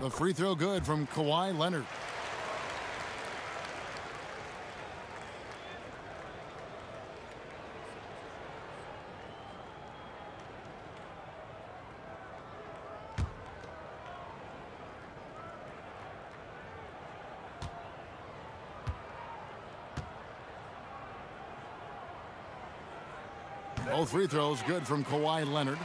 The free throw good from Kawhi Leonard. Both free throws good from Kawhi Leonard.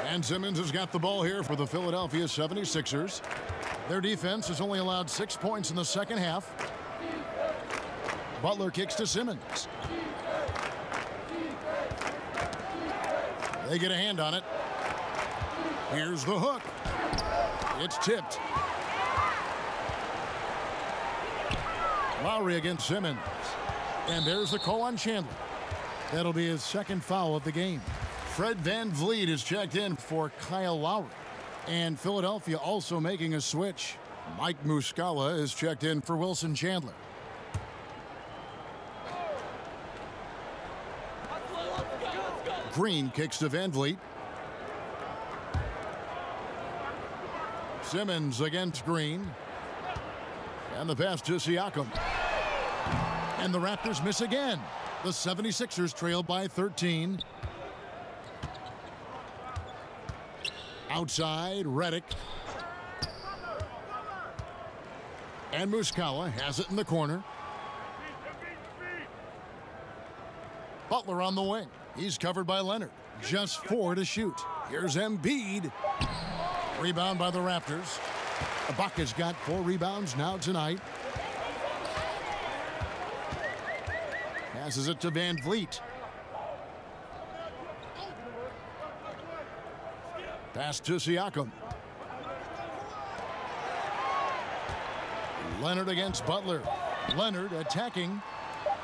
And Simmons has got the ball here for the Philadelphia 76ers. Their defense has only allowed 6 points in the second half. Butler kicks to Simmons. They get a hand on it. Here's the hook. It's tipped. Lowry against Simmons. And there's the call on Chandler. That'll be his second foul of the game. Fred VanVleet is checked in for Kyle Lowry. And Philadelphia also making a switch. Mike Muscala is checked in for Wilson Chandler. Green kicks to VanVleet. Simmons against Green. And the pass to Siakam. And the Raptors miss again. The 76ers trail by 13. Outside, Redick. And Muscala has it in the corner. Butler on the wing. He's covered by Leonard. Just 4 to shoot. Here's Embiid. Rebound by the Raptors. Ibaka's got 4 rebounds now tonight. Passes it to VanVleet. Pass to Siakam. Leonard against Butler. Leonard attacking.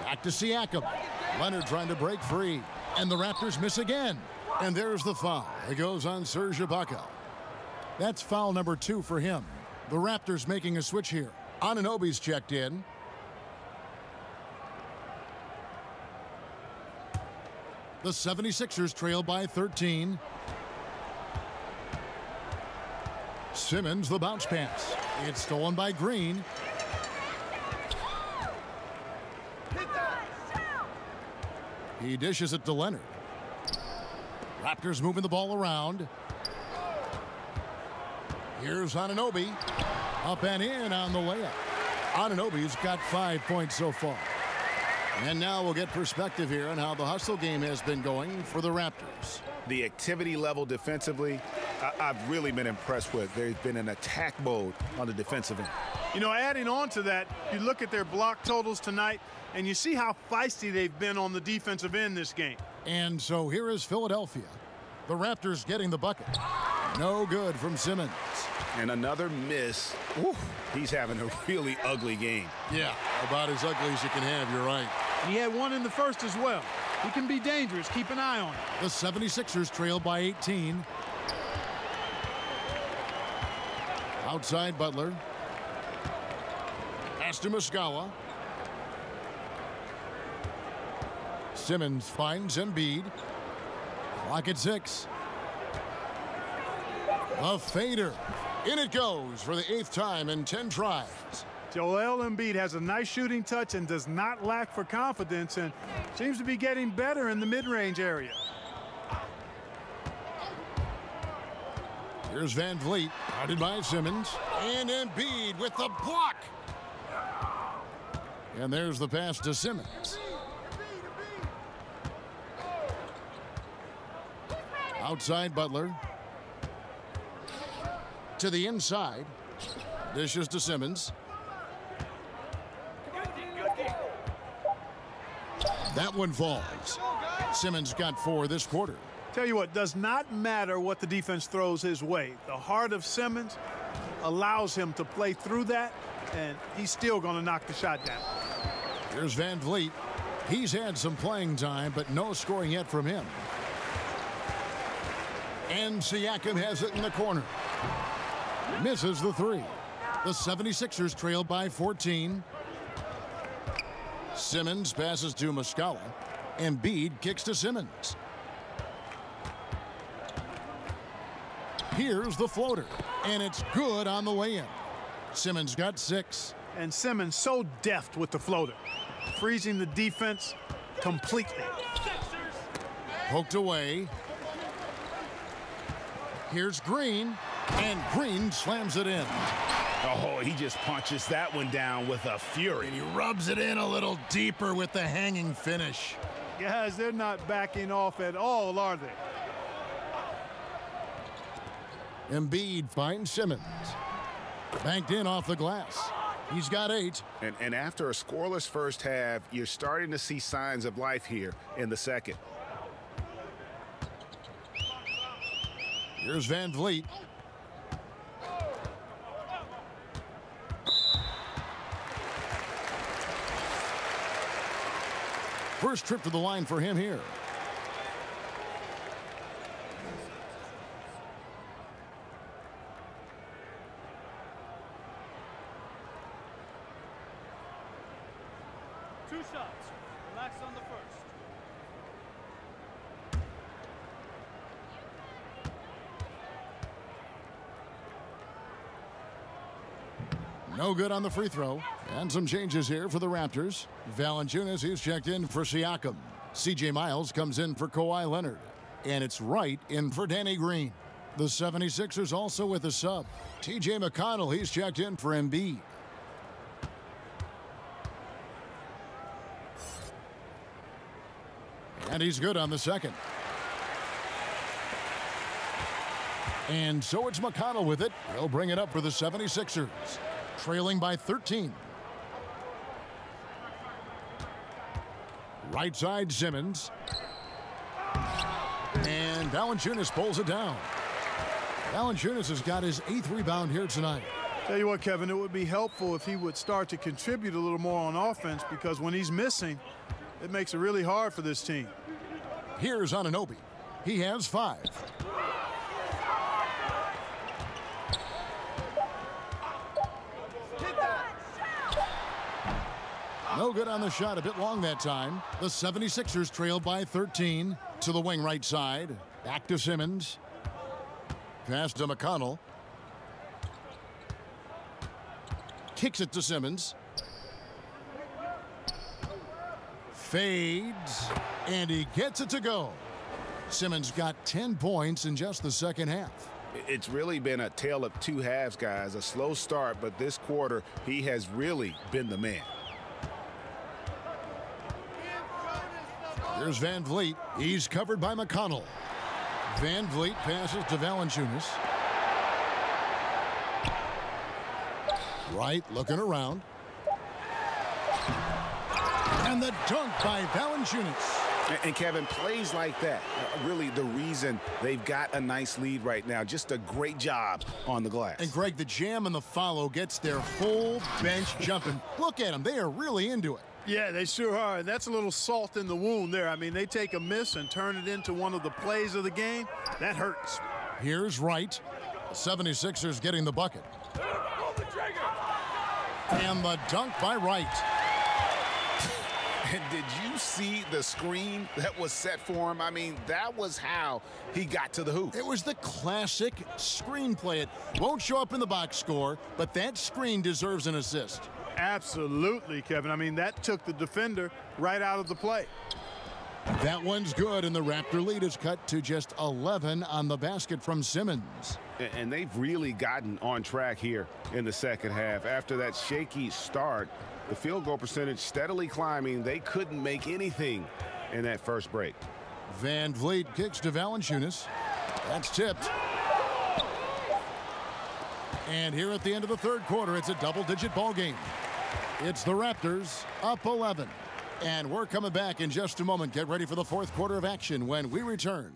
Back to Siakam. Leonard trying to break free. And the Raptors miss again. And there's the foul. It goes on Serge Ibaka. That's foul number 2 for him. The Raptors making a switch here. Anunoby's checked in. The 76ers trail by 13. Simmons, the bounce pass. It's stolen by Green. He dishes it to Leonard. Raptors moving the ball around. Here's Anunoby. Up and in on the layup. Anunoby's got 5 points so far. And now we'll get perspective here on how the hustle game has been going for the Raptors. The activity level defensively, I've really been impressed with. There's been an attack mode on the defensive end. You know, adding on to that, you look at their block totals tonight, and you see how feisty they've been on the defensive end this game. And so here is Philadelphia. The Raptors getting the bucket. No good from Simmons. And another miss. Ooh, he's having a really ugly game. Yeah, about as ugly as you can have, you're right. And he had one in the first as well. He can be dangerous. Keep an eye on him. The 76ers trail by 18. Outside Butler. Pass to Muscala. Simmons finds Embiid. Clock at 6. A fader. In it goes for the 8th time in 10 tries. Joel Embiid has a nice shooting touch and does not lack for confidence and seems to be getting better in the mid-range area. Here's Van Vliet, guarded by Simmons. And Embiid with the block. And there's the pass to Simmons. Outside Butler. To the inside. Dishes to Simmons. That one falls. Simmons got 4 this quarter. Tell you what, does not matter what the defense throws his way. The heart of Simmons allows him to play through that, and he's still going to knock the shot down. Here's Van Vliet. He's had some playing time, but no scoring yet from him. And Siakam has it in the corner. Misses the 3. The 76ers trail by 14. Simmons passes to Muscala. Embiid kicks to Simmons. Here's the floater, and it's good on the way in. Simmons got 6. And Simmons so deft with the floater, freezing the defense completely. Poked away. Here's Green, and Green slams it in. Oh, he just punches that one down with a fury. And he rubs it in a little deeper with the hanging finish. Guys, they're not backing off at all, are they? Embiid finds Simmons. Banked in off the glass. He's got 8. And after a scoreless first half, you're starting to see signs of life here in the second. Here's Van Vliet. First trip to the line for him here. Two shots. Relax on the first. No good on the free throw. And some changes here for the Raptors. Valanciunas, he's checked in for Siakam. C.J. Miles comes in for Kawhi Leonard. And it's Wright in for Danny Green. The 76ers also with a sub. T.J. McConnell, he's checked in for Embiid. And he's good on the second. And so it's McConnell with it. He'll bring it up for the 76ers. Trailing by 13. Right side Simmons. And Valanciunas pulls it down. Valanciunas has got his 8th rebound here tonight. Tell you what, Kevin, it would be helpful if he would start to contribute a little more on offense, because when he's missing, it makes it really hard for this team. Here's Anunoby. He has 5. No good on the shot, a bit long that time. The 76ers trail by 13 to the wing right side. Back to Simmons. Pass to McConnell. Kicks it to Simmons. Fades, and he gets it to go. Simmons got 10 points in just the second half. It's really been a tale of two halves, guys. A slow start, but this quarter, he has really been the man. Here's Van Vliet. He's covered by McConnell. Van Vliet passes to Valanciunas. Wright looking around. And the dunk by Valanciunas. And Kevin, plays like that are really the reason they've got a nice lead right now. Just a great job on the glass. And Greg, the jam and the follow gets their whole bench jumping. Look at them. They are really into it. Yeah, they sure are. And that's a little salt in the wound there. I mean, they take a miss and turn it into one of the plays of the game. That hurts. Here's Wright. The 76ers getting the bucket. And the dunk by Wright. And did you see the screen that was set for him? I mean, that was how he got to the hoop. It was the classic screenplay. It won't show up in the box score, but that screen deserves an assist. Absolutely, Kevin. I mean, that took the defender right out of the play. That one's good, and the Raptor lead is cut to just 11 on the basket from Simmons. And they've really gotten on track here in the second half. After that shaky start, the field goal percentage steadily climbing. They couldn't make anything in that first break. Van Vliet kicks to Valanciunas. That's tipped. And here at the end of the third quarter, it's a double-digit ball game. It's the Raptors up 11. And we're coming back in just a moment. Get ready for the fourth quarter of action when we return.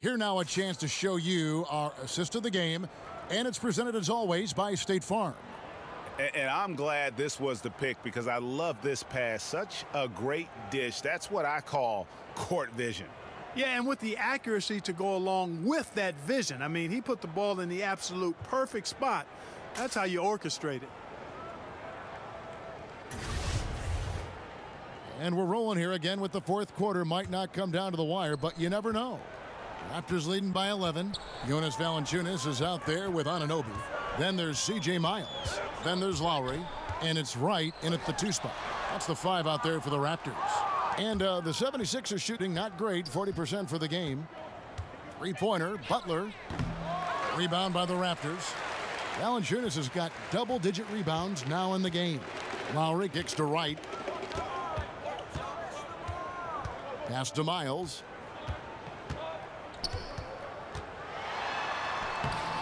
Here now a chance to show you our assist of the game, and it's presented as always by State Farm. And I'm glad this was the pick because I love this pass. Such a great dish. That's what I call court vision. Yeah, and with the accuracy to go along with that vision. I mean, he put the ball in the absolute perfect spot. That's how you orchestrate it. And we're rolling here again with the fourth quarter. Might not come down to the wire, but you never know. Raptors leading by 11. Jonas Valanciunas is out there with Anunoby. Then there's C.J. Miles. Then there's Lowry. And it's Wright in at the 2 spot. That's the 5 out there for the Raptors. And the 76ers shooting not great, 40% for the game. Three-pointer, Butler. Rebound by the Raptors. Valanciunas has got double-digit rebounds now in the game. Lowry kicks to Wright. Pass to Miles.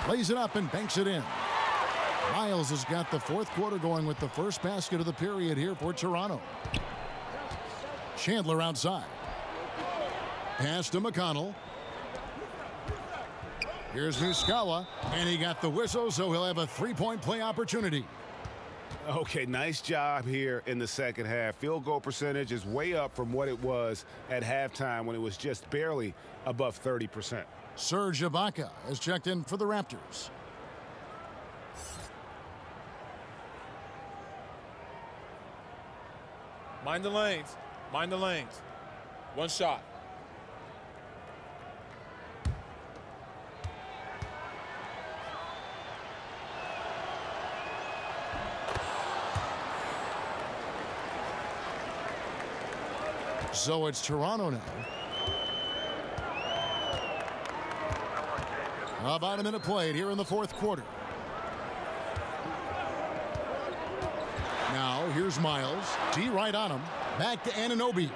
Lays it up and banks it in. Miles has got the fourth quarter going with the first basket of the period here for Toronto. Chandler outside. Pass to McConnell. Here's Muscala, and he got the whistle, so he'll have a three-point play opportunity. Okay, nice job here in the second half. Field goal percentage is way up from what it was at halftime when it was just barely above 30%. Serge Ibaka has checked in for the Raptors. Mind the lanes. Mind the lanes. One shot. So it's Toronto now. About a minute played here in the fourth quarter. Now here's Miles. D right on him. Back to Anunoby.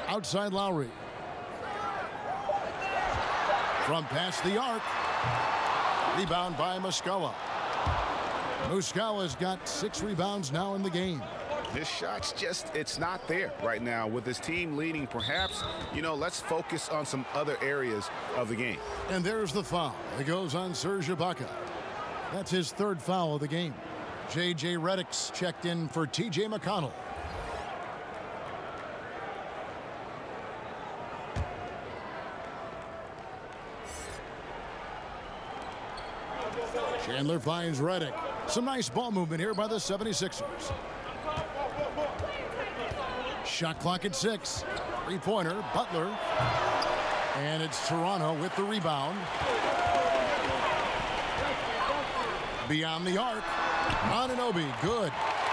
Outside Lowry. From past the arc. Rebound by Muscala. Muscala's got 6 rebounds now in the game. This shot's just, it's not there right now. With his team leading, perhaps, let's focus on some other areas of the game. And there's the foul. It goes on Serge Ibaka. That's his 3rd foul of the game. J.J. Redick's checked in for T.J. McConnell. Chandler finds Redick. Some nice ball movement here by the 76ers. Shot clock at 6. Three-pointer, Butler. And it's Toronto with the rebound. Beyond the arc. Anunoby, good.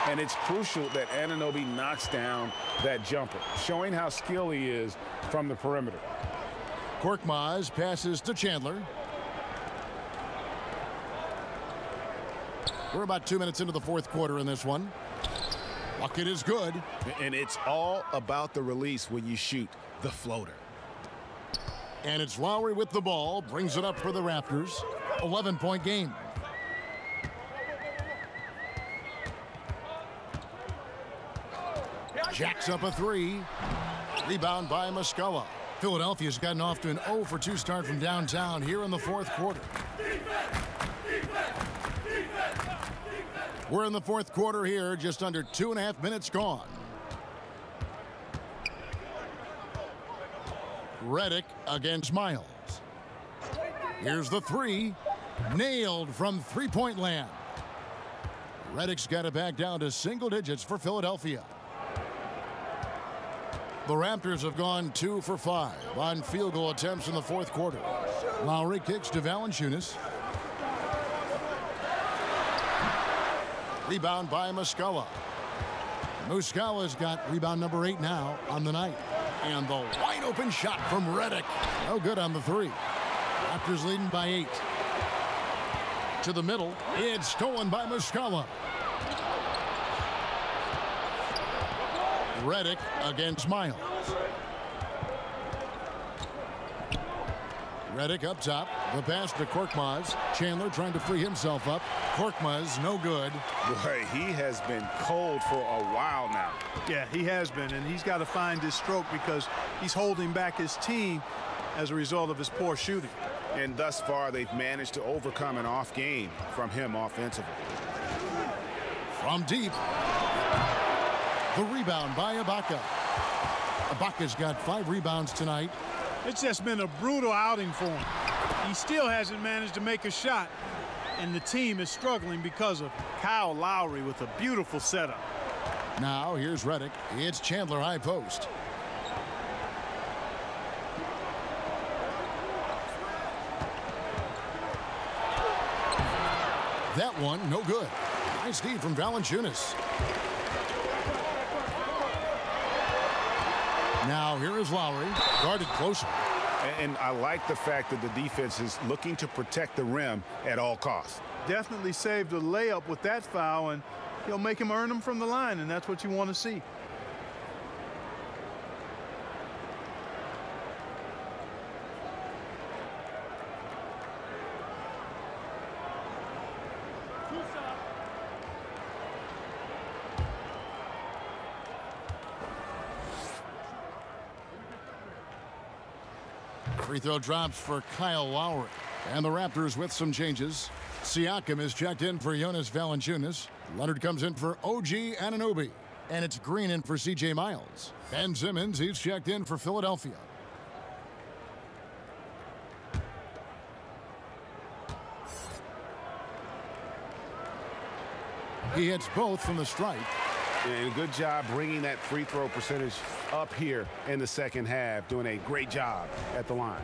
And it's crucial that Anunoby knocks down that jumper, showing how skilled he is from the perimeter. Korkmaz passes to Chandler. We're about 2 minutes into the fourth quarter in this one. Bucket is good. And it's all about the release when you shoot the floater. And it's Lowry with the ball. Brings it up for the Raptors. 11-point game. Jacks up a three. Rebound by Muscala. Philadelphia's gotten off to an 0-for-2 start from downtown here in the fourth quarter. We're in the fourth quarter here, just under 2.5 minutes gone. Redick against Miles. Here's the three. Nailed from three-point land. Redick's got it back down to single digits for Philadelphia. The Raptors have gone 2 for 5 on field goal attempts in the fourth quarter. Lowry kicks to Valanciunas. Rebound by Muscala. Muscala's got rebound number 8 now on the night. And the wide open shot from Redick. No good on the three. Raptors leading by 8. To the middle. It's stolen by Muscala. Redick against Miles. Redick up top. The pass to Korkmaz. Chandler trying to free himself up. Korkmaz, no good. Boy, he has been cold for a while now. Yeah, he has been, and he's got to find his stroke because he's holding back his team as a result of his poor shooting. And thus far, they've managed to overcome an off game from him offensively. From deep. The rebound by Ibaka. Ibaka's got 5 rebounds tonight. It's just been a brutal outing for him. He still hasn't managed to make a shot, and the team is struggling because of Kyle Lowry with a beautiful setup. Now here's Redick. It's Chandler high post. That one, no good. Nice feed from Valanciunas. Now here is Lowry, guarded closer. And I like the fact that the defense is looking to protect the rim at all costs. Definitely saved a layup with that foul, and he'll make him earn them from the line, and that's what you want to see. Free throw drops for Kyle Lowry. And the Raptors with some changes. Siakam is checked in for Jonas Valanciunas. Leonard comes in for OG Anunoby. And it's Green in for C.J. Miles. Ben Simmons, he's checked in for Philadelphia. He hits both from the stripe. And good job bringing that free throw percentage up here in the second half, doing a great job at the line.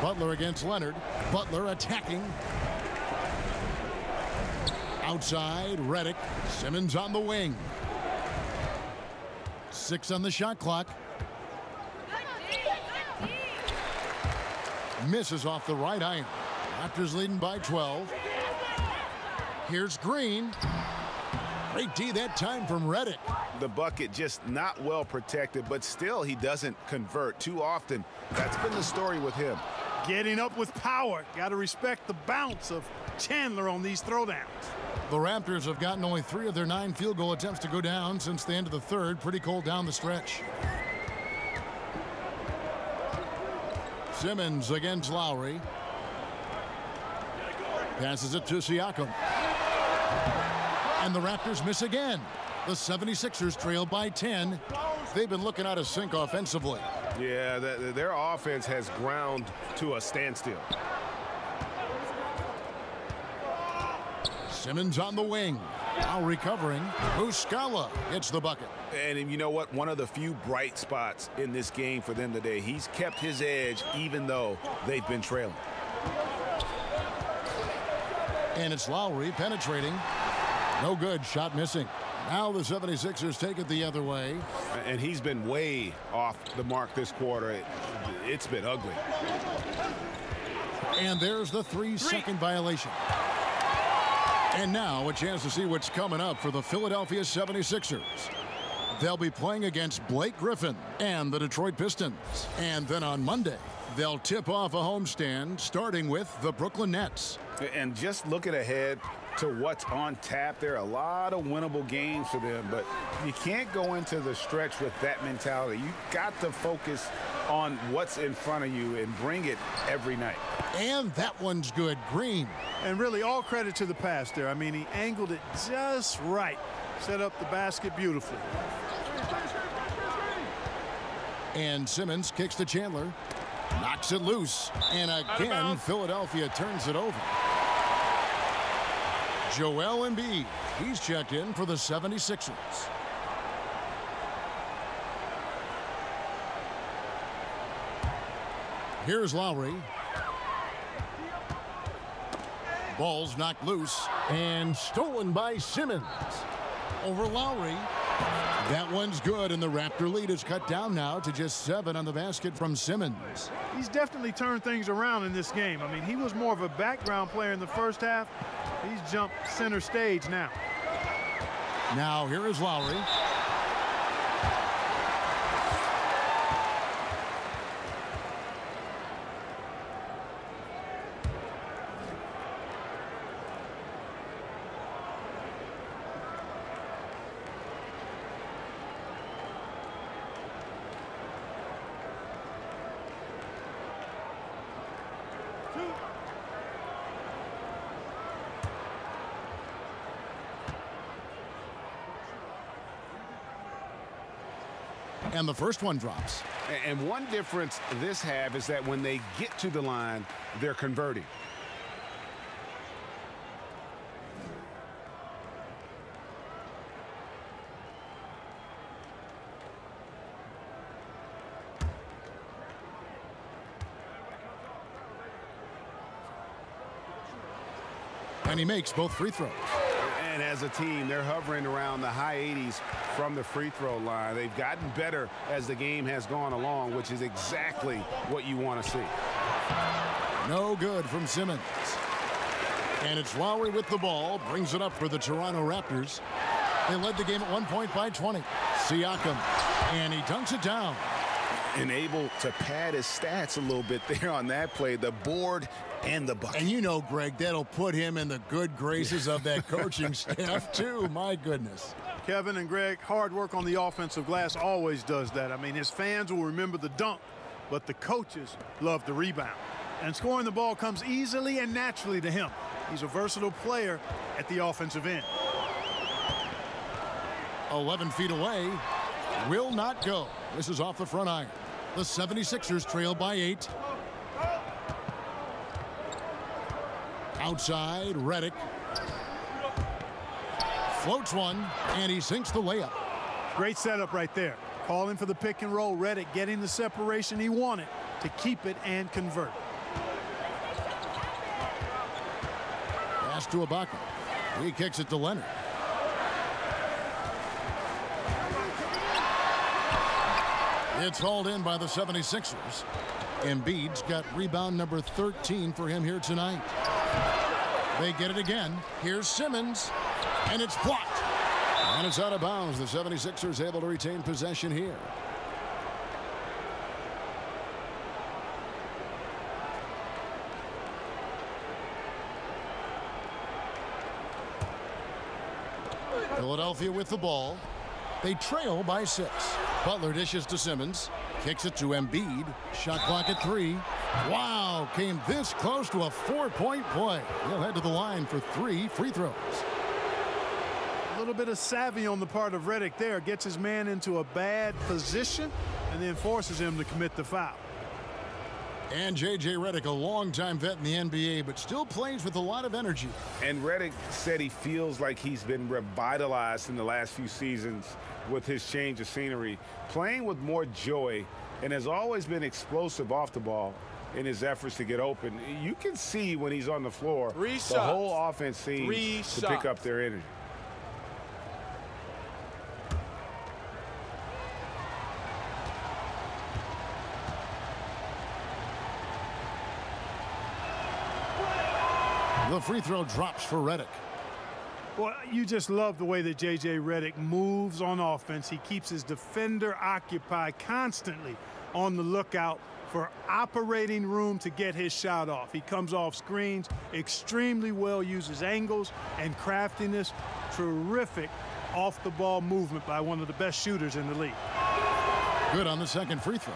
Butler against Leonard. Butler attacking. Outside, Redick. Simmons on the wing. 6 on the shot clock. Misses off the right iron. Raptors leading by 12. Here's Green. Great D that time from Redick. The bucket just not well protected, but still he doesn't convert too often. That's been the story with him. Getting up with power. Got to respect the bounce of Chandler on these throwdowns. The Raptors have gotten only 3 of their 9 field goal attempts to go down since the end of the third. Pretty cold down the stretch. Simmons against Lowry. Passes it to Siakam. And the Raptors miss again. The 76ers trail by 10. They've been looking out of sync offensively. Yeah, their offense has ground to a standstill. Simmons on the wing. Now recovering. Muscala hits the bucket. And you know what? One of the few bright spots in this game for them today. He's kept his edge even though they've been trailing. And it's Lowry penetrating. No good. Shot missing. Now the 76ers take it the other way. And he's been way off the mark this quarter. It's been ugly. And there's the 3-second violation. And now a chance to see what's coming up for the Philadelphia 76ers. They'll be playing against Blake Griffin and the Detroit Pistons. And then on Monday, they'll tip off a homestand starting with the Brooklyn Nets. And just looking ahead to what's on tap, there are a lot of winnable games for them, but you can't go into the stretch with that mentality. You got to focus on what's in front of you and bring it every night. And that one's good. Green. And really all credit to the pass there. I mean, he angled it just right. Set up the basket beautifully. And Simmons kicks to Chandler. Knocks it loose. And again, Philadelphia turns it over. Joel Embiid. He's checked in for the 76ers. Here's Lowry. Ball's knocked loose and stolen by Simmons. Over Lowry. That one's good, and the Raptor lead is cut down now to just 7 on the basket from Simmons. He's definitely turned things around in this game. I mean, he was more of a background player in the first half. He's jumped center stage now. Now here is Lowry. And the first one drops. And one difference this half is that when they get to the line, they're converting. And he makes both free throws. And as a team, they're hovering around the high 80s from the free throw line. They've gotten better as the game has gone along, which is exactly what you want to see. No good from Simmons. And it's Lowry with the ball, brings it up for the Toronto Raptors. They led the game at 1 point by 20. Siakam, and he dunks it down. And able to pad his stats a little bit there on that play, the board and the bucket. And you know, Greg, that'll put him in the good graces of that coaching staff, too. My goodness. Kevin and Greg, hard work on the offensive glass always does that. I mean, his fans will remember the dunk, but the coaches love the rebound. And scoring the ball comes easily and naturally to him. He's a versatile player at the offensive end. 11 feet away. Will not go. This is off the front iron. The 76ers trail by 8. Outside, Redick. Floats one, and he sinks the layup. Great setup right there. Calling for the pick and roll. Redick getting the separation he wanted to keep it and convert. Pass to Ibaka. He kicks it to Leonard. It's hauled in by the 76ers. Embiid's got rebound number 13 for him here tonight. They get it again. Here's Simmons, and it's blocked. And it's out of bounds. The 76ers able to retain possession here. Philadelphia with the ball. They trail by 6. Butler dishes to Simmons. Kicks it to Embiid. Shot clock at 3. Wow, came this close to a 4-point play. He'll head to the line for 3 free throws. A little bit of savvy on the part of Redick there. Gets his man into a bad position and then forces him to commit the foul. And J.J. Redick, a longtime vet in the NBA, but still plays with a lot of energy. And Redick said he feels like he's been revitalized in the last few seasons with his change of scenery, playing with more joy, and has always been explosive off the ball. in his efforts to get open. You can see when he's on the floor, the whole offense seems to pick up their energy. The free throw drops for Redick. Well, you just love the way that J.J. Redick moves on offense. He keeps his defender occupied, constantly on the lookout for operating room to get his shot off. He comes off screens extremely well, uses angles and craftiness. Terrific off-the-ball movement by one of the best shooters in the league. Good on the second free throw.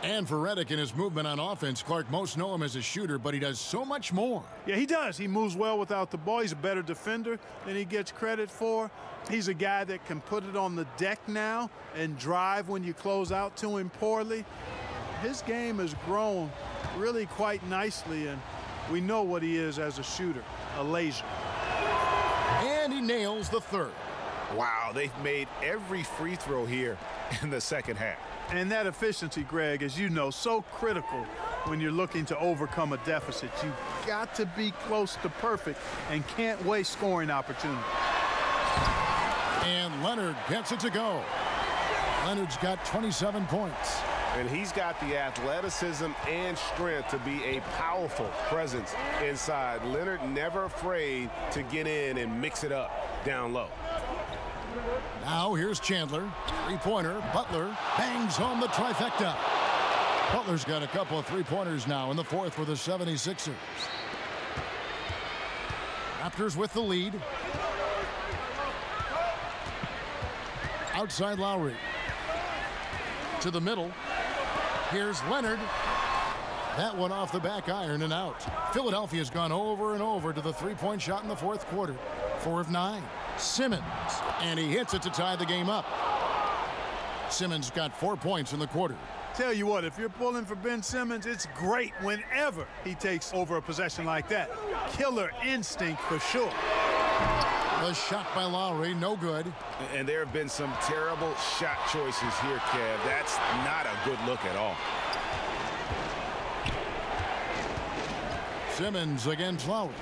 And for Redick in his movement on offense, Clark, most know him as a shooter, but he does so much more. Yeah, he does. He moves well without the ball. He's a better defender than he gets credit for. He's a guy that can put it on the deck now and drive when you close out to him poorly. His game has grown really quite nicely, and we know what he is as a shooter, a laser. And he nails the third. Wow, they've made every free throw here in the second half. And that efficiency, Greg, as you know, so critical when you're looking to overcome a deficit. You've got to be close to perfect and can't waste scoring opportunities. And Leonard gets it to go. Leonard's got 27 points. And he's got the athleticism and strength to be a powerful presence inside. Leonard never afraid to get in and mix it up down low. Now here's Chandler. Three-pointer. Butler bangs home the trifecta. Butler's got a couple of three-pointers now in the fourth for the 76ers. Raptors with the lead. Outside Lowry. To the middle. Here's Leonard. That one off the back iron and out. Philadelphia's gone over and over to the three-point shot in the fourth quarter. 4 of 9. Simmons, and he hits it to tie the game up. Simmons got 4 points in the quarter. Tell you what, if you're pulling for Ben Simmons, it's great whenever he takes over a possession like that. Killer instinct for sure. The shot by Lowry, no good. And there have been some terrible shot choices here, Kev. That's not a good look at all. Simmons against Lowry.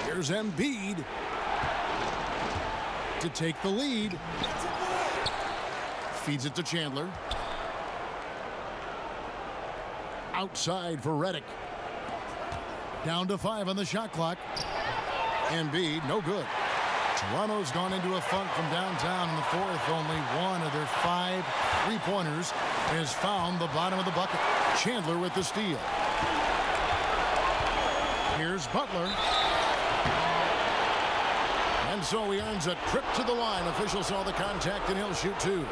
Here's Embiid to take the lead. Feeds it to Chandler. Outside for Redick. Down to 5 on the shot clock. Embiid, no good. Toronto's gone into a funk from downtown in the fourth. Only one of their 5 three-pointers has found the bottom of the bucket. Chandler with the steal. Here's Butler. And so he earns a trip to the line. Officials saw the contact, and he'll shoot 2.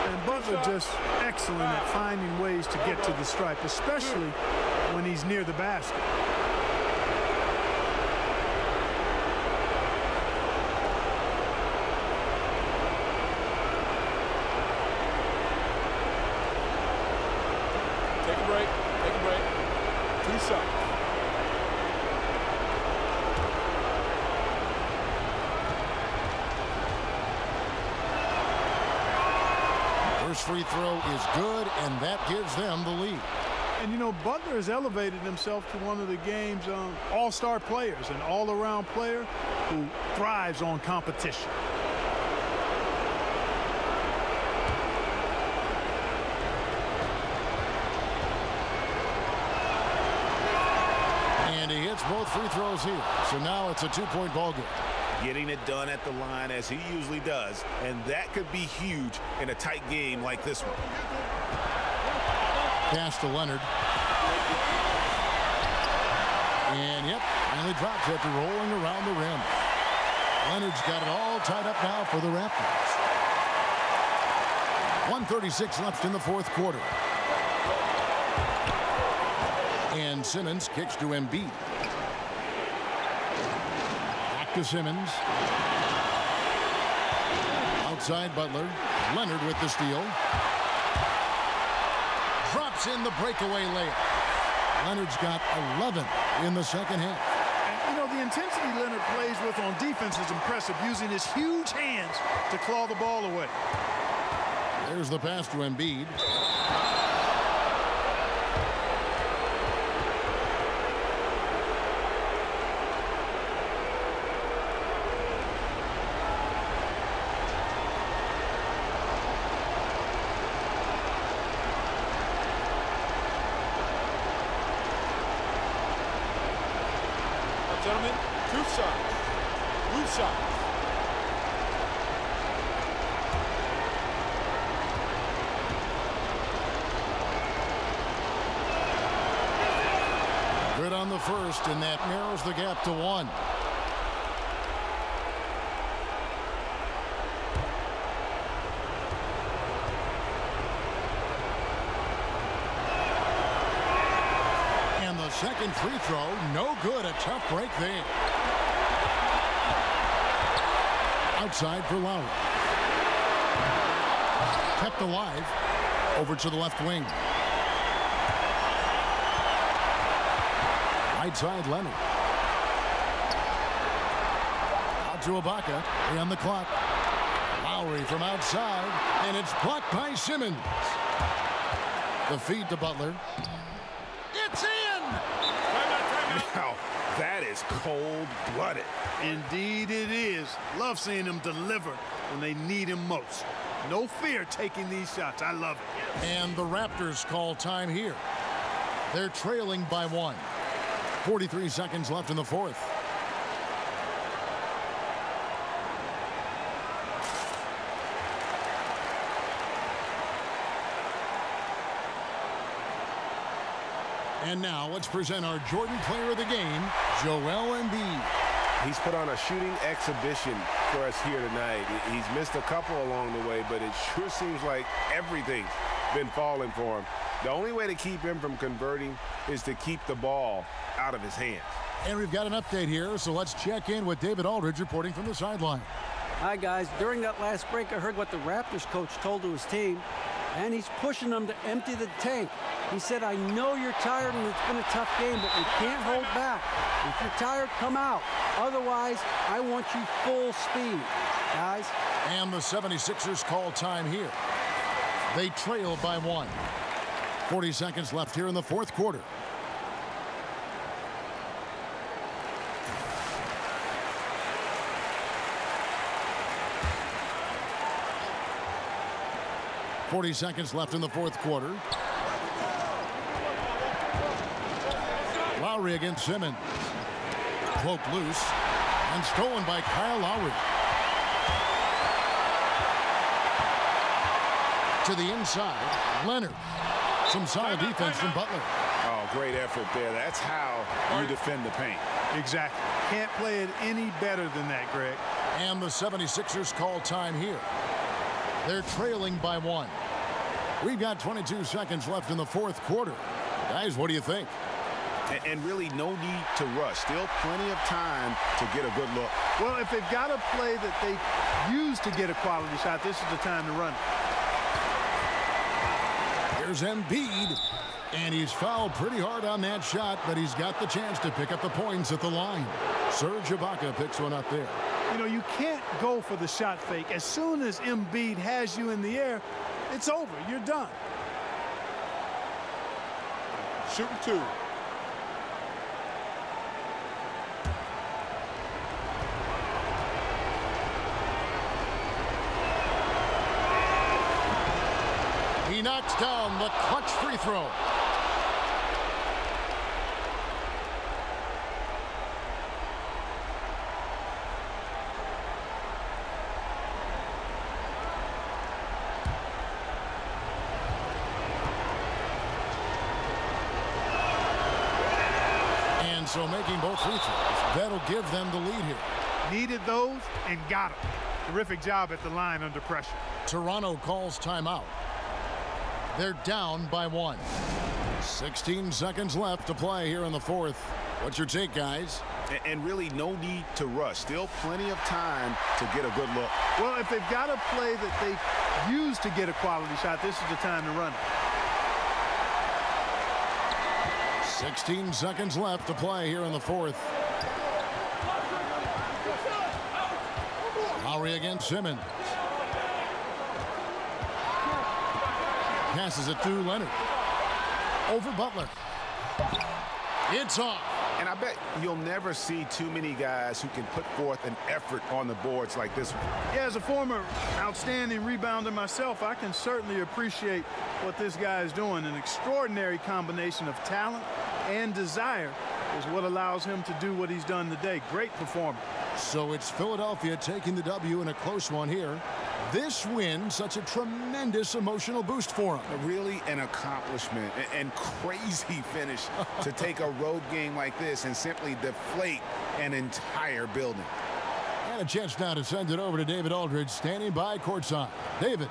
And Butler just excellent at finding ways to get to the stripe, especially when he's near the basket. Take a break. Take a break. 2 shots. First free throw is good, and that gives them the lead. And, you know, Butler has elevated himself to one of the game's all-star players, an all-around player who thrives on competition. And he hits both free throws here. So now it's a 2-point ball game. Getting it done at the line as he usually does, and that could be huge in a tight game like this one. Pass to Leonard. And, yep, finally drops after rolling around the rim. Leonard's got it all tied up now for the Raptors. 1:36 left in the fourth quarter. And Simmons kicks to Embiid. Back to Simmons. Outside Butler. Leonard with the steal. Drops in the breakaway layup. Leonard's got 11 in the second half. And, you know, the intensity Leonard plays with on defense is impressive, using his huge hands to claw the ball away. There's the pass to Embiid. Gentlemen, truth shots. Roof shots. Good on the first, and that narrows the gap to 1. And the second free throw, no good. A tough break there. Outside for Lowry. Kept alive. Over to the left wing. Right side, Leonard. Out to Ibaka. On the clock. Lowry from outside, and it's blocked by Simmons. The feed to Butler. It's in! Now, that is cold-blooded. Indeed it is. Love seeing him deliver when they need him most. No fear taking these shots. I love it. And the Raptors call time here. They're trailing by 1. 43 seconds left in the fourth. And now let's present our Jordan Player of the Game, Joel Embiid. He's put on a shooting exhibition for us here tonight. He's missed a couple along the way, but it sure seems like everything's been falling for him. The only way to keep him from converting is to keep the ball out of his hands. And we've got an update here, so let's check in with David Aldridge reporting from the sideline. Hi, guys. During that last break, I heard what the Raptors coach told to his team, and he's pushing them to empty the tank. He said, I know you're tired and it's been a tough game, but we can't hold back. If you're tired, come out. Otherwise, I want you full speed, guys. And the 76ers call time here. They trail by 1. 40 seconds left here in the fourth quarter. In the fourth quarter. Lowry against Simmons. Cloak loose and stolen by Kyle Lowry. To the inside, Leonard. Some solid defense from Butler. Oh, great effort there. That's how you defend the paint. Exactly. Can't play it any better than that, Greg. And the 76ers call time here. They're trailing by 1. We've got 22 seconds left in the fourth quarter. Guys, what do you think? And really no need to rush. Still plenty of time to get a good look. Well, if they've got a play that they use to get a quality shot, this is the time to run it. Here's Embiid, and he's fouled pretty hard on that shot, but he's got the chance to pick up the points at the line. Serge Ibaka picks one up there. You know, you can't go for the shot fake. As soon as Embiid has you in the air, it's over. You're done. Shooting 2. He knocks down the clutch free throw. And so making both free throws, that'll give them the lead here. Needed those and got them. Terrific job at the line under pressure. Toronto calls timeout. They're down by 1. 16 seconds left to play here in the fourth. What's your take, guys? And really no need to rush. Still plenty of time to get a good look. Well, if they've got a play that they use to get a quality shot, this is the time to run it. 16 seconds left to play here in the fourth. Lowry against Simmons. Passes it to Leonard. Over Butler. It's off. And I bet you'll never see too many guys who can put forth an effort on the boards like this one. Yeah, as a former outstanding rebounder myself, I can certainly appreciate what this guy is doing. An extraordinary combination of talent and desire is what allows him to do what he's done today. Great performance. So it's Philadelphia taking the W in a close one here. This win, such a tremendous emotional boost for him. Really an accomplishment and crazy finish to take a road game like this and simply deflate an entire building. And a chance now to send it over to David Aldridge, standing by courtside. David.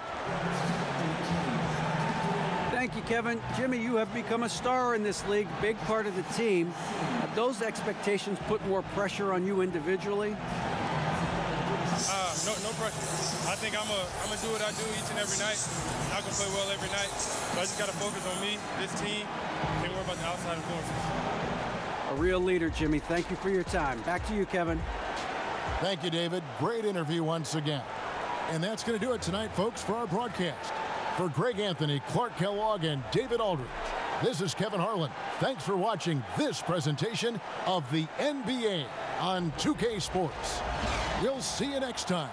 Thank you, Kevin. Jimmy, you have become a star in this league, big part of the team. Have those expectations put more pressure on you individually? No pressure. I think I'm gonna do what I do each and every night. I can play well every night. So I just got to focus on me, this team. Can't worry about the outside influences. A real leader, Jimmy. Thank you for your time. Back to you, Kevin. Thank you, David. Great interview once again. And that's going to do it tonight, folks, for our broadcast. For Greg Anthony, Clark Kellogg, and David Aldridge, this is Kevin Harlan. Thanks for watching this presentation of the NBA on 2K Sports. We'll see you next time.